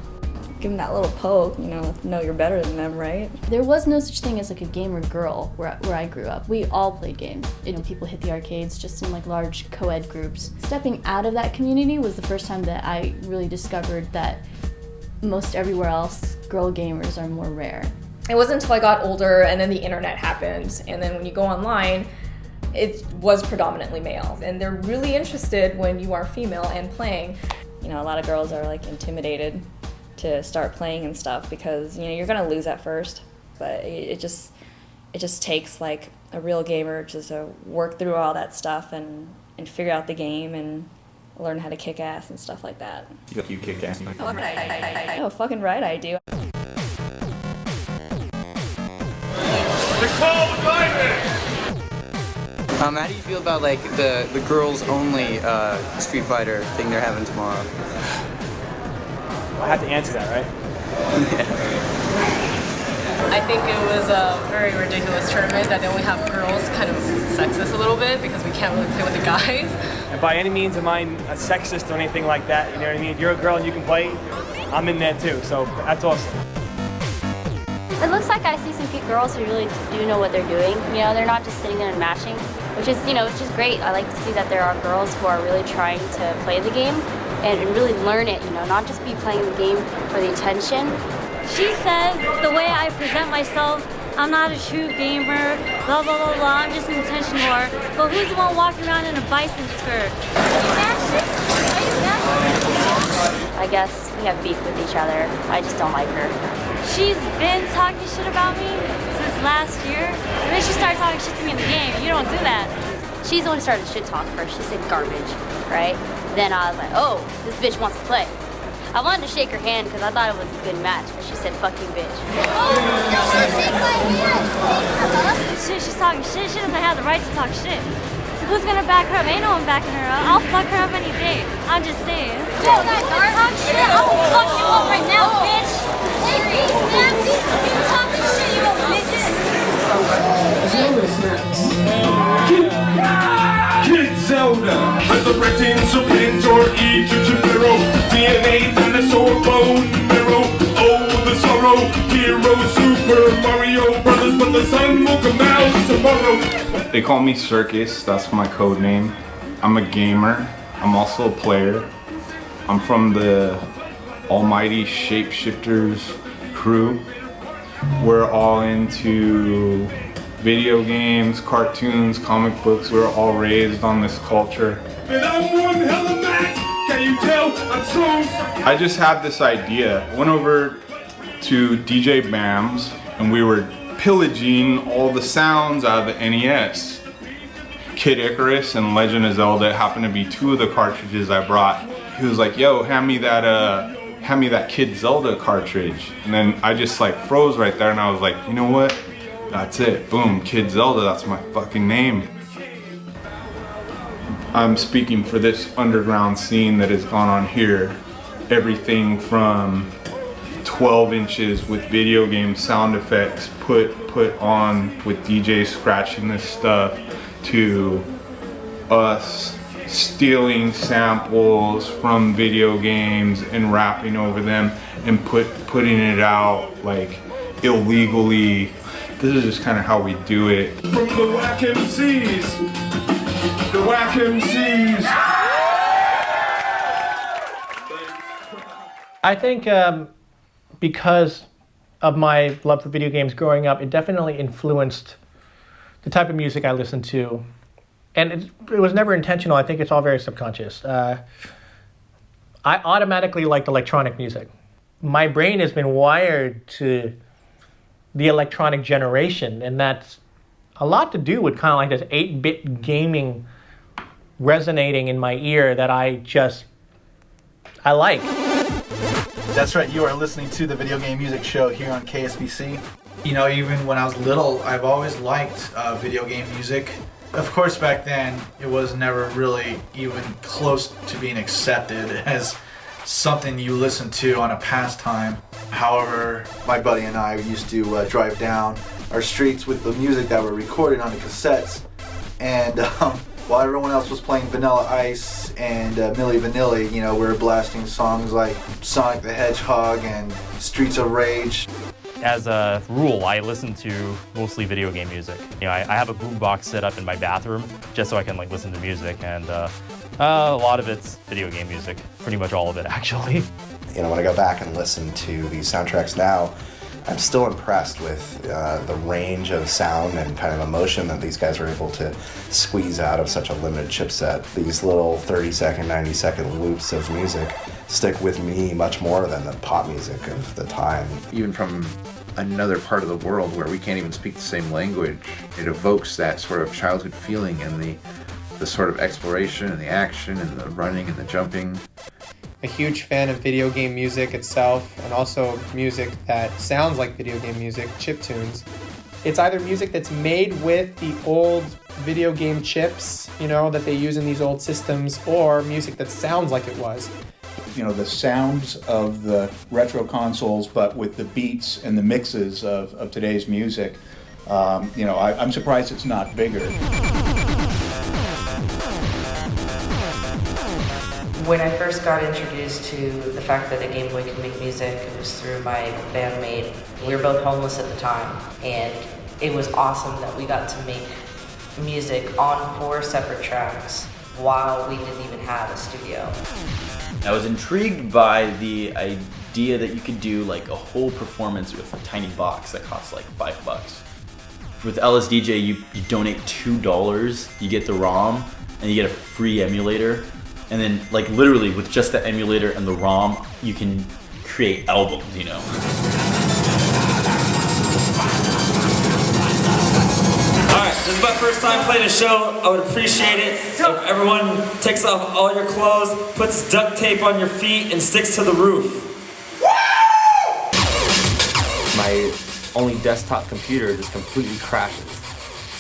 Give them that little poke, know you're better than them, right? There was no such thing as a gamer girl where I grew up. We all played games. People hit the arcades just in large co-ed groups. Stepping out of that community was the first time that I really discovered that most everywhere else, girl gamers are more rare. It wasn't until I got older and then the internet happened, and then when you go online, it was predominantly male. And they're really interested when you are female and playing. A lot of girls are intimidated to start playing and stuff because you're gonna lose at first, but it just takes a real gamer just to work through all that stuff and and figure out the game and learn how to kick ass and stuff like that. You kick ass. Oh, fucking right I do. How do you feel about like the girls only Street Fighter thing they're having tomorrow? I have to answer that, right? I think it was a very ridiculous tournament that they only have girls, kind of sexist a little bit because we can't really play with the guys. And by any means am I a sexist or anything like that, you know what I mean? If you're a girl and you can play, I'm in there too, so that's awesome. It looks like I see some cute girls who really do know what they're doing. You know, they're not just sitting there and matching, which is, which is great. I like to see that there are girls who are really trying to play the game and really learn it, not just be playing the game for the attention. She says the way I present myself, I'm not a true gamer, blah, blah, blah, blah, I'm just an attention whore. But who's the one walking around in a bison skirt? I guess we have beef with each other. I just don't like her. She's been talking shit about me since last year. And then she started talking shit to me in the game. You don't do that. She's the one who started shit talk first. She said garbage, right? Then I was like, oh, this bitch wants to play. I wanted to shake her hand because I thought it was a good match, but she said, fuck you, bitch. Shit, she's talking shit. She doesn't have the right to talk shit. Who's gonna back her up? Ain't no one backing her up. I'll fuck her up any day. I'm just saying. Yo, that talk shit. I will fuck you up right now, bitch. Hey, bitch, nasty. You talking shit, you little bitches. Kid Zelda, resurrecting serpent or Egyptian pharaoh, DNA dinosaur bone marrow. Oh, the sorrow, hero Super Mario Brothers, but the sun will come out tomorrow. They call me Circus, that's my code name. I'm a gamer, I'm also a player. I'm from the almighty Shapeshifters crew. We're all into video games, cartoons, comic books. We're all raised on this culture. And I'm one hell of a man, can you tell? I'm so... I just had this idea. I went over to DJ Bam's and we were pillaging all the sounds out of the NES. Kid Icarus and Legend of Zelda happened to be two of the cartridges I brought. He was like, yo, hand me that Kid Zelda cartridge. And then I just like froze right there and I was like, you know what? That's it, boom, Kid Zelda, that's my fucking name. I'm speaking for this underground scene that has gone on here. Everything from 12 inches with video game sound effects put on with DJs scratching this stuff to us stealing samples from video games and rapping over them and putting it out like illegally. This is just kind of how we do it. From the whack MCs, the whack MCs. I think because of my love for video games growing up, it definitely influenced the type of music I listened to. And it was never intentional. I think it's all very subconscious. I automatically liked electronic music. My brain has been wired to the electronic generation, and that's a lot to do with kind of like this 8-bit gaming resonating in my ear that I like. That's right, you are listening to the Video Game Music Show here on KSBC. Even when I was little, I've always liked video game music. Of course, back then, it was never really even close to being accepted as something you listen to on a pastime. However, my buddy and I used to drive down our streets with the music that were recorded on the cassettes, and while everyone else was playing Vanilla Ice and Milli Vanilli, we were blasting songs like Sonic the Hedgehog and Streets of Rage. As a rule, I listen to mostly video game music. I have a boombox set up in my bathroom just so I can listen to music, and a lot of it's video game music. Pretty much all of it, actually. When I go back and listen to these soundtracks now, I'm still impressed with the range of sound and kind of emotion that these guys were able to squeeze out of such a limited chipset. These little 30-second, 90-second loops of music stick with me much more than the pop music of the time. Even from another part of the world where we can't even speak the same language, it evokes that sort of childhood feeling and the the sort of exploration and the action and the running and the jumping. A huge fan of video game music itself, and also music that sounds like video game music, chiptunes. It's either music that's made with the old video game chips, you know, that they use in these old systems, or music that sounds like it was. You know, the sounds of the retro consoles, but with the beats and the mixes of today's music. You know, I'm surprised it's not bigger. When I first got introduced to the fact that a Game Boy could make music, it was through my bandmate. We were both homeless at the time, and it was awesome that we got to make music on 4 separate tracks while we didn't even have a studio. I was intrigued by the idea that you could do like a whole performance with a tiny box that costs like $5. With LSDJ, you donate $2, you get the ROM, and you get a free emulator. And then, like, literally, with just the emulator and the ROM, you can create albums, you know. Alright, this is my first time playing a show. I would appreciate it if everyone takes off all your clothes, puts duct tape on your feet, and sticks to the roof. My only desktop computer just completely crashes.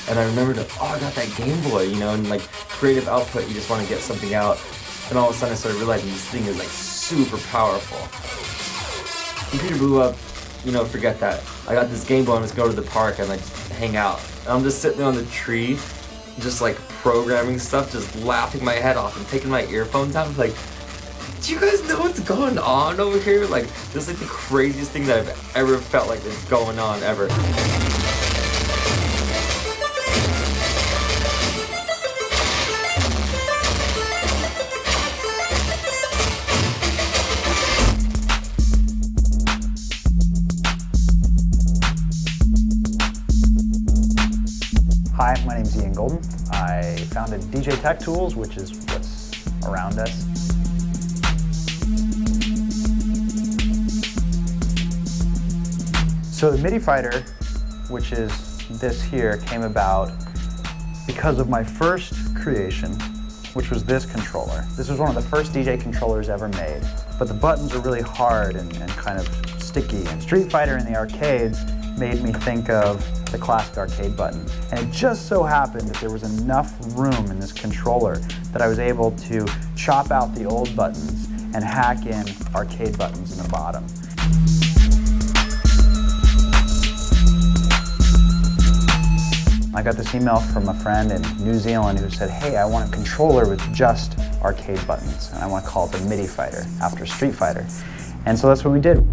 And I remembered, I got that Game Boy, you know, and like creative output, you just want to get something out. And all of a sudden I started realizing this thing is like super powerful. Computer blew up, you know, forget that. I got this Game Boy and let's go to the park and like hang out. And I'm just sitting there on the tree, just like programming stuff, just laughing my head off and taking my earphones out. I'm like, do you guys know what's going on over here? Like, this is like the craziest thing that I've ever felt like is going on ever. Hi, my name's Ian Golden. I founded DJ Tech Tools, which is what's around us. So the MIDI Fighter, which is this here, came about because of my first creation, which was this controller. This was one of the first DJ controllers ever made, but the buttons are really hard and kind of sticky. And Street Fighter in the arcades made me think of the classic arcade button. And it just so happened that there was enough room in this controller that I was able to chop out the old buttons and hack in arcade buttons in the bottom. I got this email from a friend in New Zealand who said, hey, I want a controller with just arcade buttons, and I want to call it the MIDI Fighter after Street Fighter. And so that's what we did.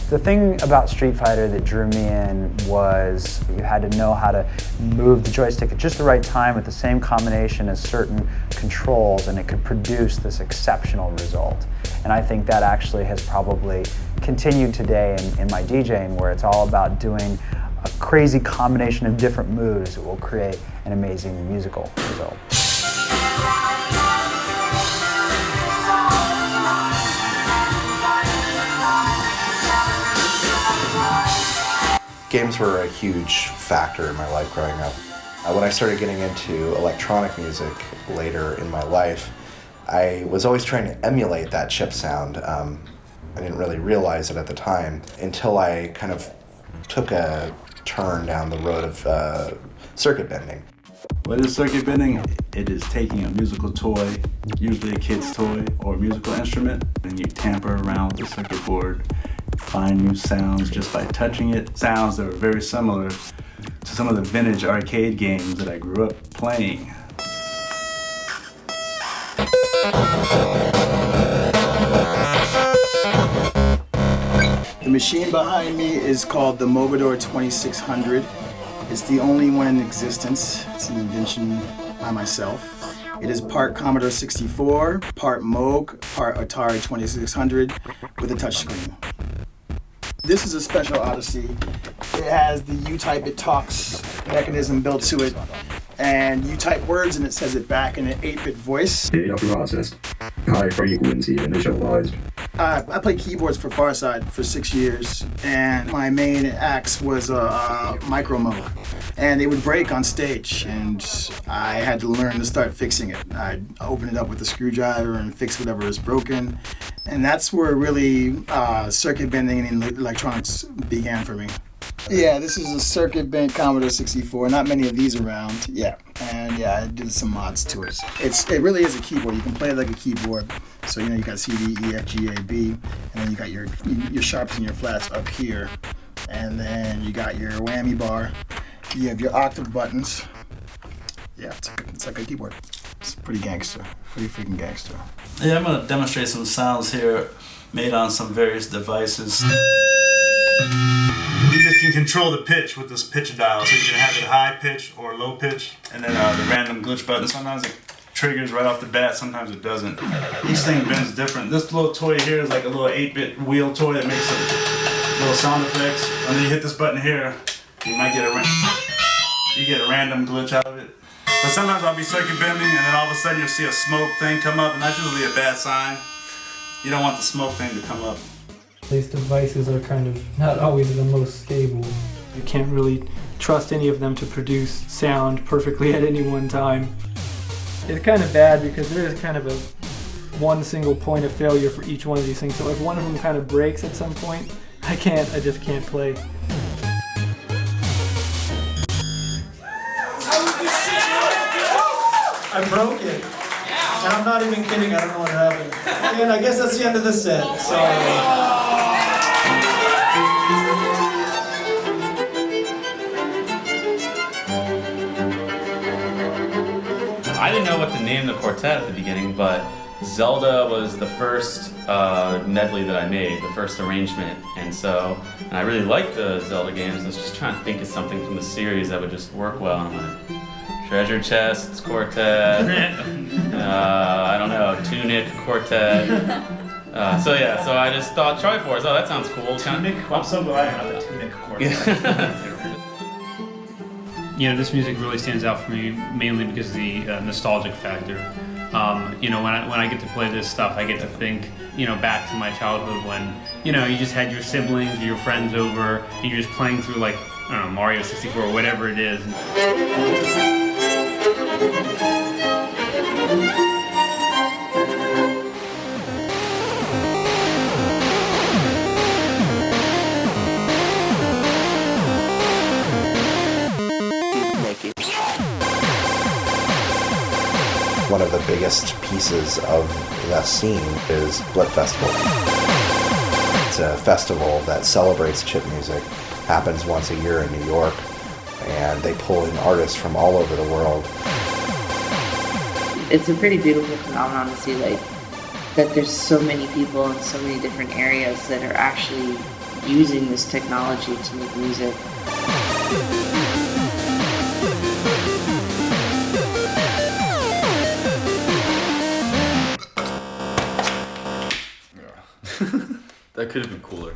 The thing about Street Fighter that drew me in was you had to know how to move the joystick at just the right time with the same combination as certain controls, and it could produce this exceptional result. And I think that actually has probably continued today in my DJing, where it's all about doing a crazy combination of different moves that will create an amazing musical result. Games were a huge factor in my life growing up. When I started getting into electronic music later in my life, I was always trying to emulate that chip sound. I didn't really realize it at the time until I kind of took a turn down the road of circuit bending. What is circuit bending? It is taking a musical toy, usually a kid's toy or a musical instrument, and you tamper around with the circuit board, find new sounds just by touching it. Sounds that are very similar to some of the vintage arcade games that I grew up playing. The machine behind me is called the Mogador 2600. It's the only one in existence. It's an invention by myself. It is part Commodore 64, part Moog, part Atari 2600 with a touchscreen. This is a special Odyssey. It has the U-Type It Talks mechanism built to it, and you type words and it says it back in an 8-bit voice. Data processed, high frequency initialized, I played keyboards for Farside for 6 years, and my main axe was a Micro Moog, and it would break on stage, and I had to learn to start fixing it. I'd open it up with a screwdriver and fix whatever is broken, and that's where really circuit bending in electronics began for me. Yeah, this is a circuit bent Commodore 64. Not many of these around. Yeah, and yeah, I did some mods to it. It really is a keyboard. You can play it like a keyboard. So you got C, D, E, F, G, A, B, and then you got your sharps and your flats up here, and then you got your whammy bar. You have your octave buttons. Yeah, it's like a keyboard. It's pretty gangster, pretty freaking gangster. Yeah, I'm gonna demonstrate some sounds here made on some various devices. You just can control the pitch with this pitch dial, so you can have it high pitch or low pitch, and then the random glitch button. Sometimes it triggers right off the bat, sometimes it doesn't. Each thing bends different. This little toy here is like a little 8-bit wheel toy that makes little sound effects. And then you hit this button here, you might get a random glitch out of it. But sometimes I'll be circuit bending, and then all of a sudden you'll see a smoke thing come up, and that's usually a bad sign. You don't want the smoke thing to come up. These devices are kind of not always the most stable. You can't really trust any of them to produce sound perfectly at any one time. It's kind of bad because there is kind of one single point of failure for each one of these things. So if one of them kind of breaks at some point, I just can't play. I broke it. And I'm not even kidding, I don't know what happened. And I guess that's the end of the set. Sorry. I didn't know what to name the quartet at the beginning, but Zelda was the first medley that I made, the first arrangement, and I really liked the Zelda games. I was just trying to think of something from the series that would just work well. I'm like, Treasure Chests Quartet, I don't know, Tunic Quartet. So I just thought Triforce, oh, that sounds cool. Tunic? I'm so glad I got the Tunic Quartet. You know, this music really stands out for me mainly because of the nostalgic factor. You know, when I get to play this stuff, I get to think, you know, back to my childhood when, you know, you just had your siblings or your friends over and you're just playing through, like, I don't know, Mario 64 or whatever it is. One of the biggest pieces of the scene is Blood Festival. It's a festival that celebrates chip music, happens once a year in New York, and they pull in artists from all over the world. It's a pretty beautiful phenomenon to see, like, that there's so many people in so many different areas that are actually using this technology to make music. That could have been cooler.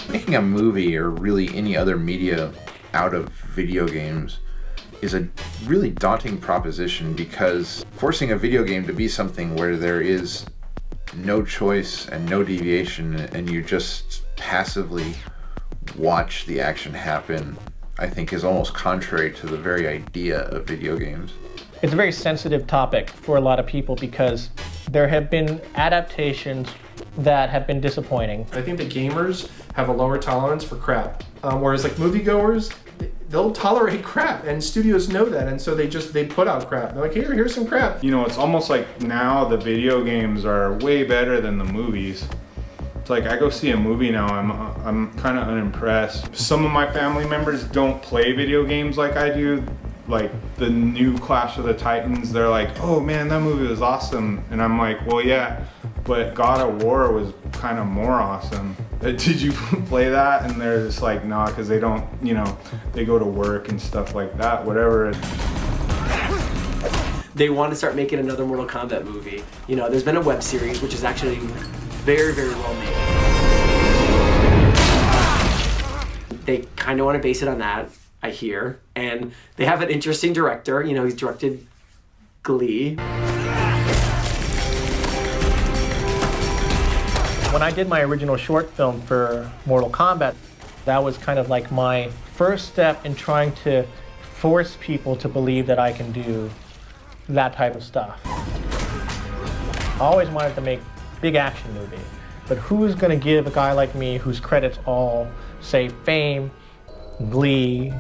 Making a movie or really any other media out of video games is a really daunting proposition because forcing a video game to be something where there is no choice and no deviation and you just passively watch the action happen, I think is almost contrary to the very idea of video games. It's a very sensitive topic for a lot of people because there have been adaptations that have been disappointing. I think the gamers have a lower tolerance for crap, whereas like moviegoers, they'll tolerate crap, and studios know that, and so they put out crap. They're like, here's some crap. You know, it's almost like now the video games are way better than the movies. It's like I go see a movie now, I'm kind of unimpressed. Some of my family members don't play video games like I do. Like the new Clash of the Titans, they're like, oh man, that movie was awesome. And I'm like, well yeah, but God of War was kind of more awesome. Did you play that? And they're just like, nah, because they don't, you know, they go to work and stuff like that, whatever. They want to start making another Mortal Kombat movie. You know, there's been a web series, which is actually very, very well made. They kind of want to base it on that. I hear, and they have an interesting director. You know, he's directed Glee. When I did my original short film for Mortal Kombat, that was kind of like my first step in trying to force people to believe that I can do that type of stuff. I always wanted to make big action movie, but who's gonna give a guy like me whose credits all say Fame, Glee,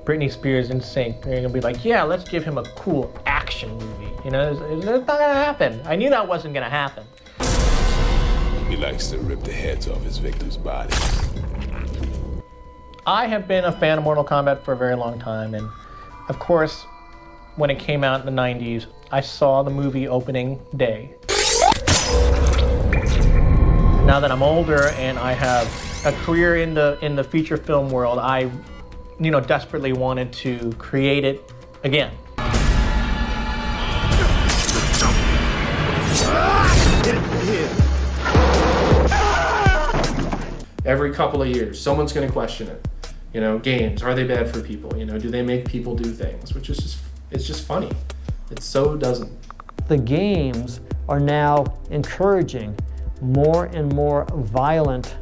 Britney Spears, NSYNC, they're gonna be like, yeah, let's give him a cool action movie. You know, it's not gonna happen. I knew that wasn't gonna happen. He likes to rip the heads off his victims' bodies. I have been a fan of Mortal Kombat for a very long time, and of course, when it came out in the 90s, I saw the movie opening day. Now that I'm older and I have a career in the feature film world, I, desperately wanted to create it again. Every couple of years, someone's going to question it. Games, are they bad for people? Do they make people do things? Which is it's just funny. It so doesn't. The games are now encouraging more and more violent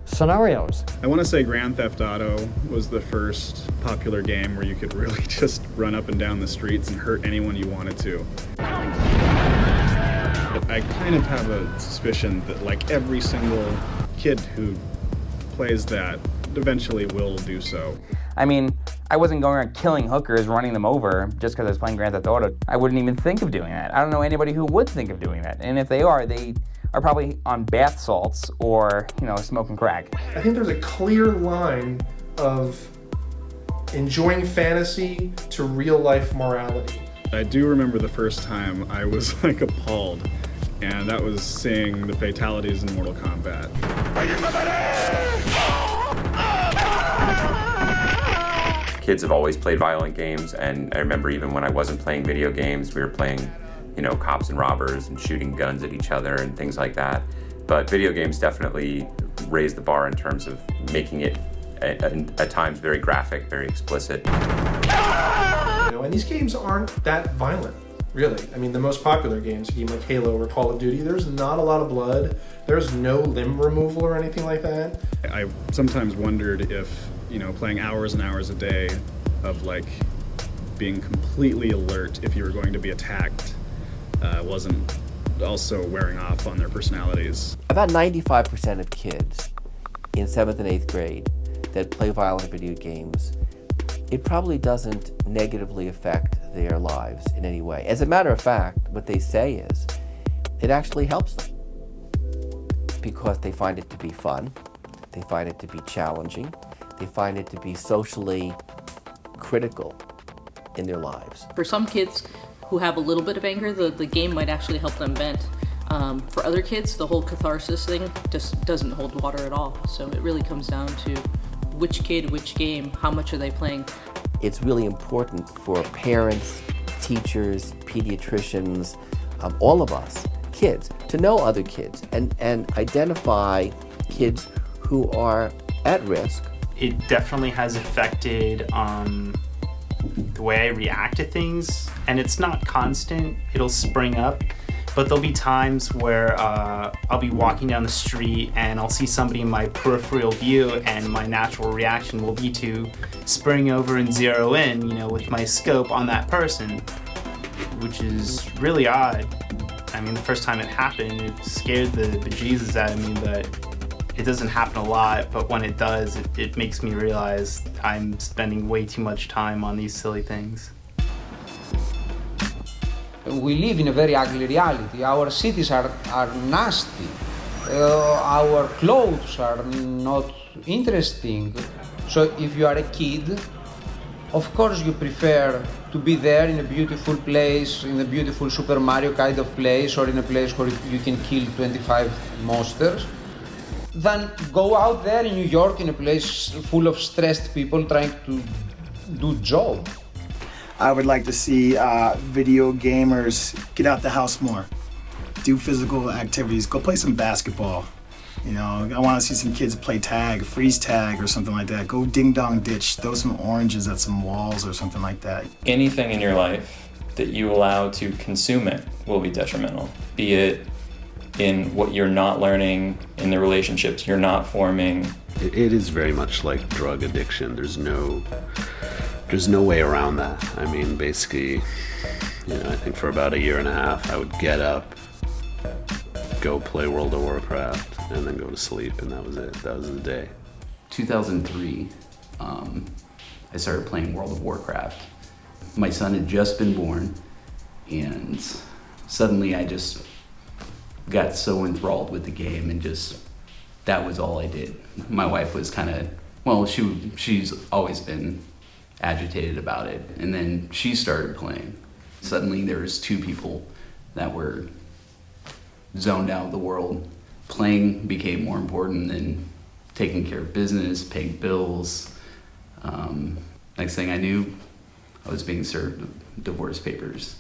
scenarios. I want to say Grand Theft Auto was the first popular game where you could really just run up and down the streets and hurt anyone you wanted to. I kind of have a suspicion that like every single kid who plays that eventually will do so. I mean, I wasn't going around killing hookers, running them over just because I was playing Grand Theft Auto. I wouldn't even think of doing that. I don't know anybody who would think of doing that. And if they are probably on bath salts or, smoking crack. I think there's a clear line of enjoying fantasy to real life morality. I do remember the first time I was appalled, and that was seeing the fatalities in Mortal Kombat. Kids have always played violent games, and I remember even when I wasn't playing video games, we were playing, cops and robbers and shooting guns at each other and things like that. But video games definitely raised the bar in terms of making it at times very graphic, very explicit. And these games aren't that violent, really. I mean, the most popular games, a game like Halo or Call of Duty, there's not a lot of blood. There's no limb removal or anything like that. I sometimes wondered if, playing hours and hours a day of being completely alert if you were going to be attacked wasn't also wearing off on their personalities. About 95% of kids in 7th and 8th grade that play violent video games, it probably doesn't negatively affect their lives in any way. As a matter of fact, what they say is it actually helps them because they find it to be fun, they find it to be challenging, they find it to be socially critical in their lives. For some kids who have a little bit of anger, the game might actually help them vent. For other kids, the whole catharsis thing just doesn't hold water at all. So it really comes down to which kid, which game, how much are they playing. It's really important for parents, teachers, pediatricians, all of us, kids, to know other kids and identify kids who are at risk. It definitely has affected the way I react to things, and it's not constant. It'll spring up, but there'll be times where I'll be walking down the street and I'll see somebody in my peripheral view, and my natural reaction will be to spring over and zero in, with my scope on that person, which is really odd. I mean, the first time it happened, it scared the bejesus out of me, but it doesn't happen a lot, but when it does, it makes me realize I'm spending way too much time on these silly things. We live in a very ugly reality. Our cities are nasty. Our clothes are not interesting. So if you are a kid, of course you prefer to be there in a beautiful place, in a beautiful Super Mario kind of place, or in a place where you can kill 25 monsters, than go out there in New York in a place full of stressed people trying to do job. I would like to see video gamers get out the house more, do physical activities, go play some basketball, You know, I want to see some kids play tag, freeze tag or something like that. Go ding dong ditch, throw some oranges at some walls or something like that. Anything in your life that you allow to consume it will be detrimental. Be it in what you're not learning, in the relationships you're not forming. It is very much like drug addiction. There's no way around that. I mean, basically, you know, I think for about 1.5 years, I would get up, go play World of Warcraft, and then go to sleep, and that was it. That was the day. 2003, I started playing World of Warcraft. My son had just been born, and suddenly I just got so enthralled with the game, and just that was all I did. My wife was kind of, well, she's always been agitated about it, and then she started playing. Suddenly there was 2 people that were zoned out of the world. Playing became more important than taking care of business, paying bills. Next thing I knew, I was being served divorce papers.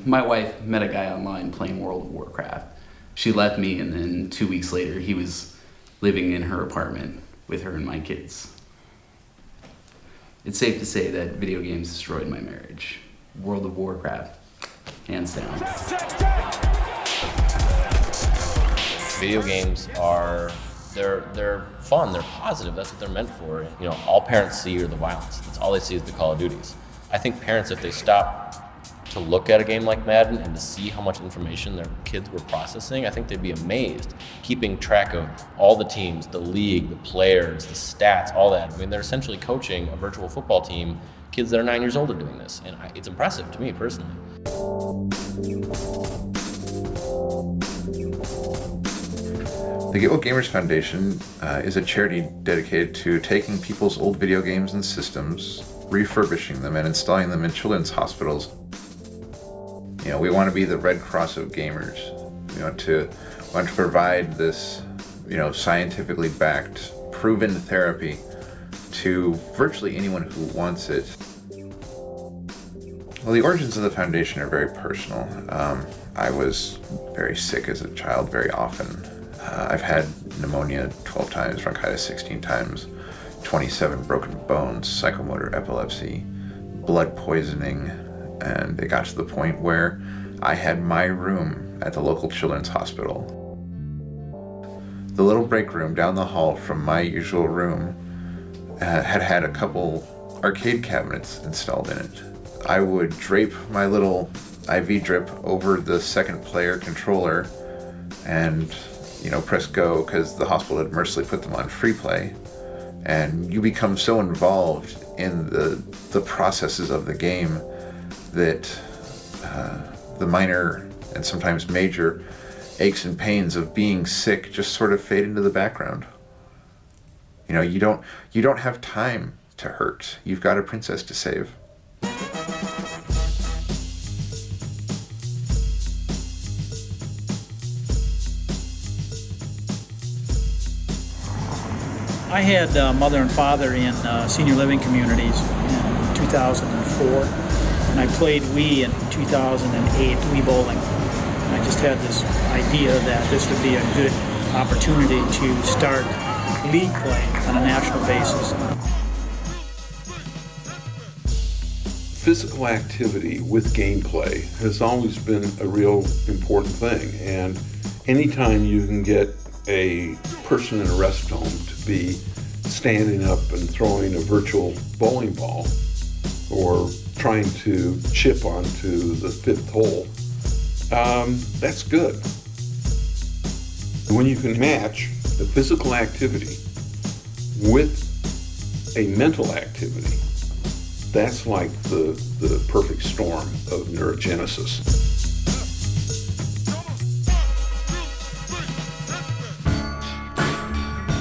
My wife met a guy online playing World of Warcraft. She left me, and then 2 weeks later, he was living in her apartment with her and my kids. It's safe to say that video games destroyed my marriage. World of Warcraft, hands down. Video games are, they're fun, they're positive, that's what they're meant for. You know, all parents see are the violence. That's all they see is the Call of Duties. I think parents, if they stop to look at a game like Madden and to see how much information their kids were processing, I think they'd be amazed. Keeping track of all the teams, the league, the players, the stats, all that. I mean, they're essentially coaching a virtual football team. Kids that are 9 years old are doing this, and it's impressive to me personally. The Get Well Gamers Foundation is a charity dedicated to taking people's old video games and systems, refurbishing them, and installing them in children's hospitals. You know, we want to be the Red Cross of gamers. We want to provide this, you know, scientifically backed, proven therapy to virtually anyone who wants it. Well, the origins of the foundation are very personal. I was very sick as a child very often. I've had pneumonia 12 times, bronchitis 16 times, 27 broken bones, psychomotor epilepsy, blood poisoning, and it got to the point where I had my room at the local children's hospital. The little break room down the hall from my usual room had a couple arcade cabinets installed in it. I would drape my little IV drip over the second player controller and, you know, press go because the hospital had mercifully put them on free play. And you become so involved in the processes of the game that the minor and sometimes major aches and pains of being sick just sort of fade into the background. You know, you don't have time to hurt. You've got a princess to save. I had mother and father in senior living communities in 2004, and I played Wii in 2008, Wii bowling. And I just had this idea that this would be a good opportunity to start league play on a national basis. Physical activity with gameplay has always been a real important thing, and anytime you can get a person in a rest home to be standing up and throwing a virtual bowling ball or trying to chip onto the 5th hole, that's good. When you can match the physical activity with a mental activity, that's like the perfect storm of neurogenesis.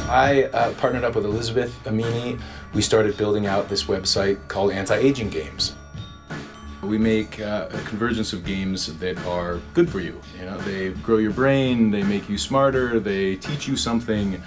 I partnered up with Elizabeth Amini. We started building out this website called Anti-Aging Games. We make a convergence of games that are good for you. You know, they grow your brain, they make you smarter, they teach you something.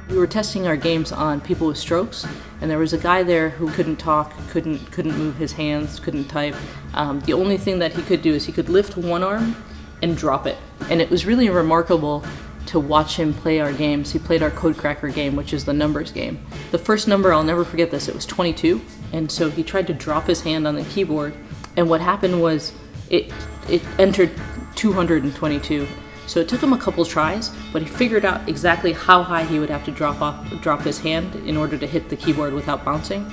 We were testing our games on people with strokes, and there was a guy there who couldn't talk, couldn't move his hands, couldn't type. The only thing that he could do is he could lift one arm and drop it. And it was really remarkable to watch him play our games. He played our Code Cracker game, which is the numbers game. The first number, I'll never forget this, it was 22. And so he tried to drop his hand on the keyboard. And what happened was it entered 222. So it took him a couple tries, but he figured out exactly how high he would have to drop his hand in order to hit the keyboard without bouncing.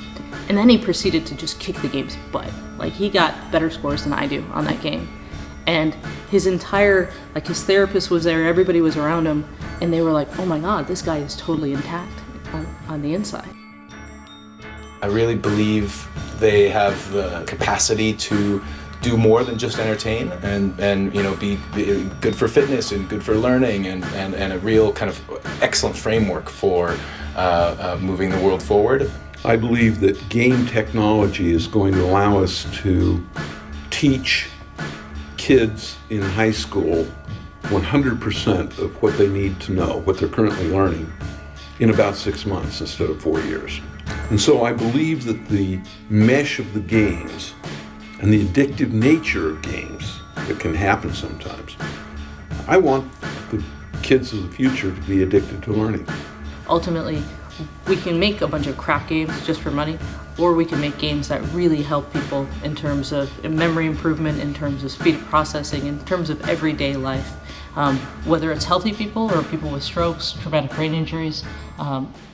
And then he proceeded to just kick the game's butt. Like, he got better scores than I do on that game. And his entire, like, his therapist was there, everybody was around him, and they were like, oh my God, this guy is totally intact on the inside. I really believe they have the capacity to do more than just entertain and you know, be good for fitness and good for learning and a real kind of excellent framework for moving the world forward. I believe that game technology is going to allow us to teach kids in high school 100% of what they need to know, what they're currently learning, in about 6 months instead of 4 years. And so I believe that the mesh of the games and the addictive nature of games that can happen sometimes, I want the kids of the future to be addicted to learning. Ultimately, we can make a bunch of crap games just for money, or we can make games that really help people in terms of memory improvement, in terms of speed of processing, in terms of everyday life. Whether it's healthy people or people with strokes, traumatic brain injuries,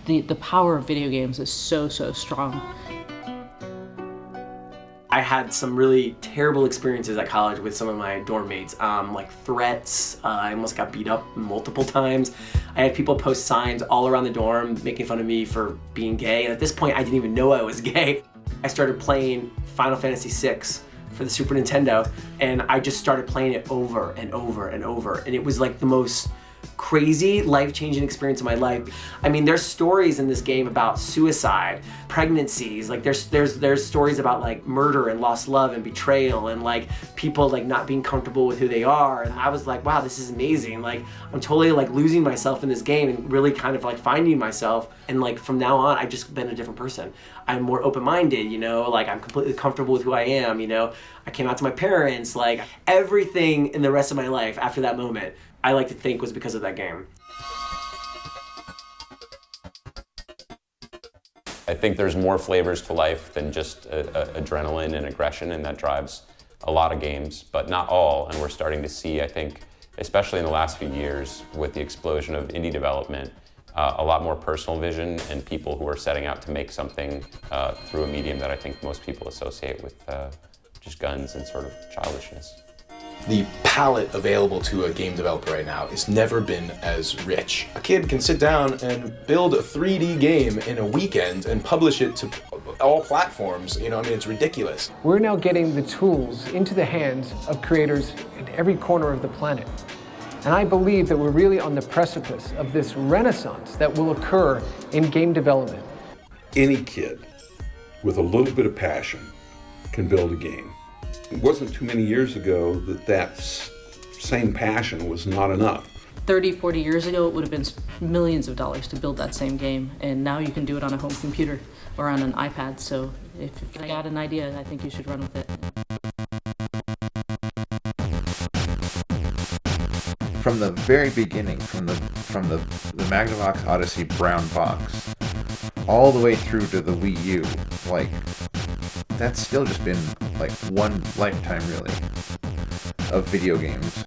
the power of video games is so strong. I had some really terrible experiences at college with some of my dorm mates, like threats. I almost got beat up multiple times. I had people post signs all around the dorm making fun of me for being gay, and at this point I didn't even know I was gay. I started playing Final Fantasy VI for the Super Nintendo, and I just started playing it over and over and over, and it was like the most crazy, life-changing experience of my life. I mean, there's stories in this game about suicide, pregnancies, like there's stories about like murder and lost love and betrayal and like people like not being comfortable with who they are. And I was like, wow, this is amazing. Like, I'm totally like losing myself in this game and really kind of like finding myself. And like from now on, I've just been a different person. I'm more open-minded, you know, like I'm completely comfortable with who I am, you know. I came out to my parents, like everything in the rest of my life after that moment, I like to think was because of that game. I think there's more flavors to life than just adrenaline and aggression, and that drives a lot of games, but not all. And we're starting to see, I think, especially in the last few years with the explosion of indie development, a lot more personal vision and people who are setting out to make something through a medium that I think most people associate with just guns and sort of childishness. The palette available to a game developer right now has never been as rich. A kid can sit down and build a 3D game in a weekend and publish it to all platforms. You know, I mean, it's ridiculous. We're now getting the tools into the hands of creators in every corner of the planet. And I believe that we're really on the precipice of this renaissance that will occur in game development. Any kid with a little bit of passion can build a game. It wasn't too many years ago that same passion was not enough. 30, 40 years ago, it would have been millions of dollars to build that same game. And now you can do it on a home computer or on an iPad. So if you got an idea, I think you should run with it. From the very beginning, from the Magnavox Odyssey brown box, all the way through to the Wii U, like, that's still just been like one lifetime really of video games.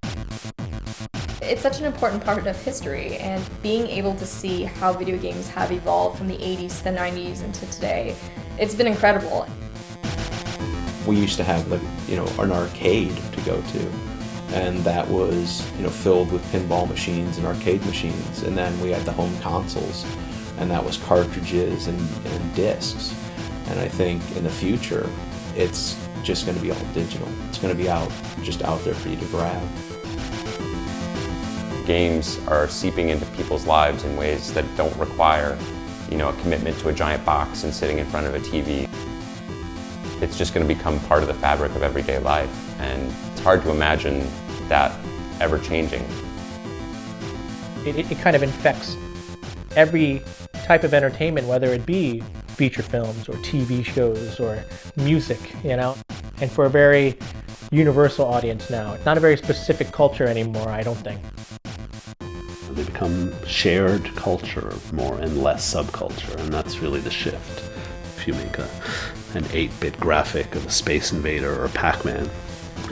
It's such an important part of history, and being able to see how video games have evolved from the 80s to the 90s into today, it's been incredible. We used to have, like, you know, an arcade to go to, and that was, you know, filled with pinball machines and arcade machines, and then we had the home consoles, and that was cartridges and discs. And I think in the future, it's just going to be all digital. It's going to be just out there for you to grab. Games are seeping into people's lives in ways that don't require, you know, a commitment to a giant box and sitting in front of a TV. It's just going to become part of the fabric of everyday life, and it's hard to imagine that ever changing. It kind of infects every type of entertainment, whether it be feature films or TV shows or music, you know, and for a very universal audience now. It's not a very specific culture anymore, I don't think. They become shared culture more and less subculture, and that's really the shift. If you make an 8-bit graphic of a Space Invader or Pac-Man,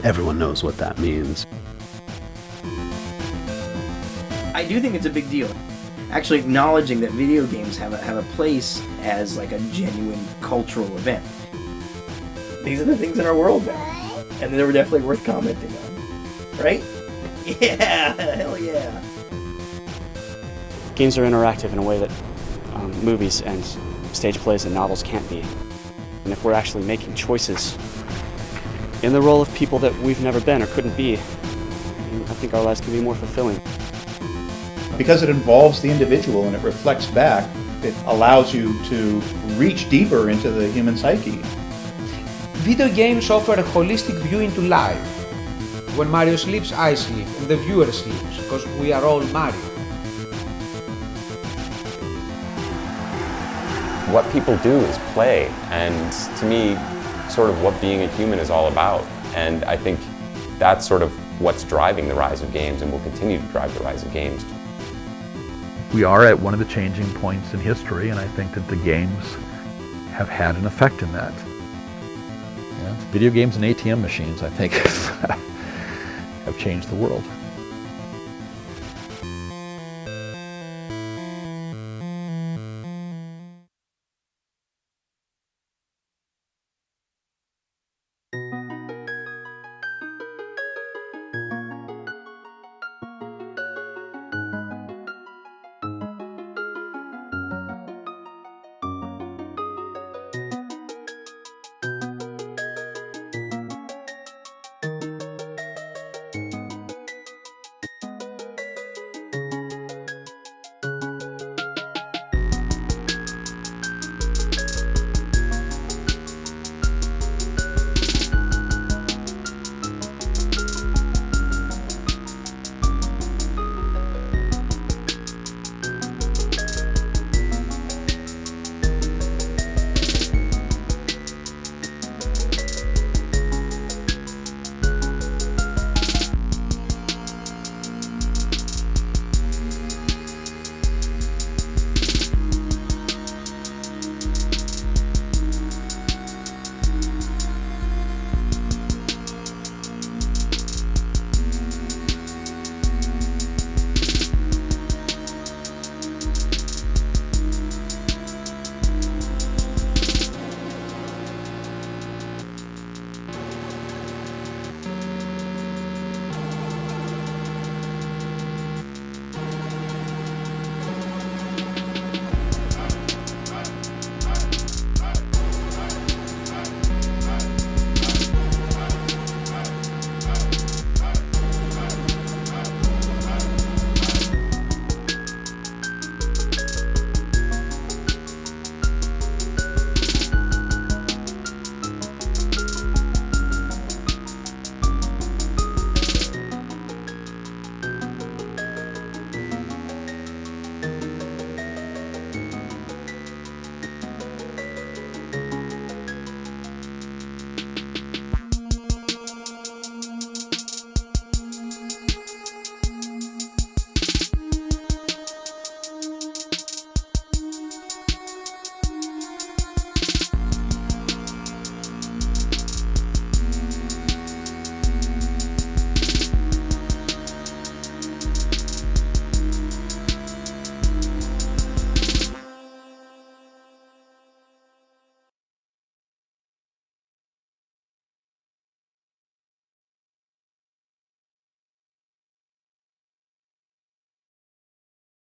everyone knows what that means. I do think it's a big deal. Actually acknowledging that video games have a place as like a genuine cultural event. These are the things in our world now, and they were definitely worth commenting on, right? Yeah, hell yeah. Games are interactive in a way that movies and stage plays and novels can't be. And if we're actually making choices in the role of people that we've never been or couldn't be, I think our lives can be more fulfilling. Because it involves the individual and it reflects back, it allows you to reach deeper into the human psyche. Video games offer a holistic view into life. When Mario sleeps, I sleep, and the viewer sleeps, because we are all Mario. What people do is play, and to me, sort of what being a human is all about. And I think that's sort of what's driving the rise of games and will continue to drive the rise of games. We are at one of the changing points in history, and I think that the games have had an effect in that. Yeah, video games and ATM machines, I think, have changed the world.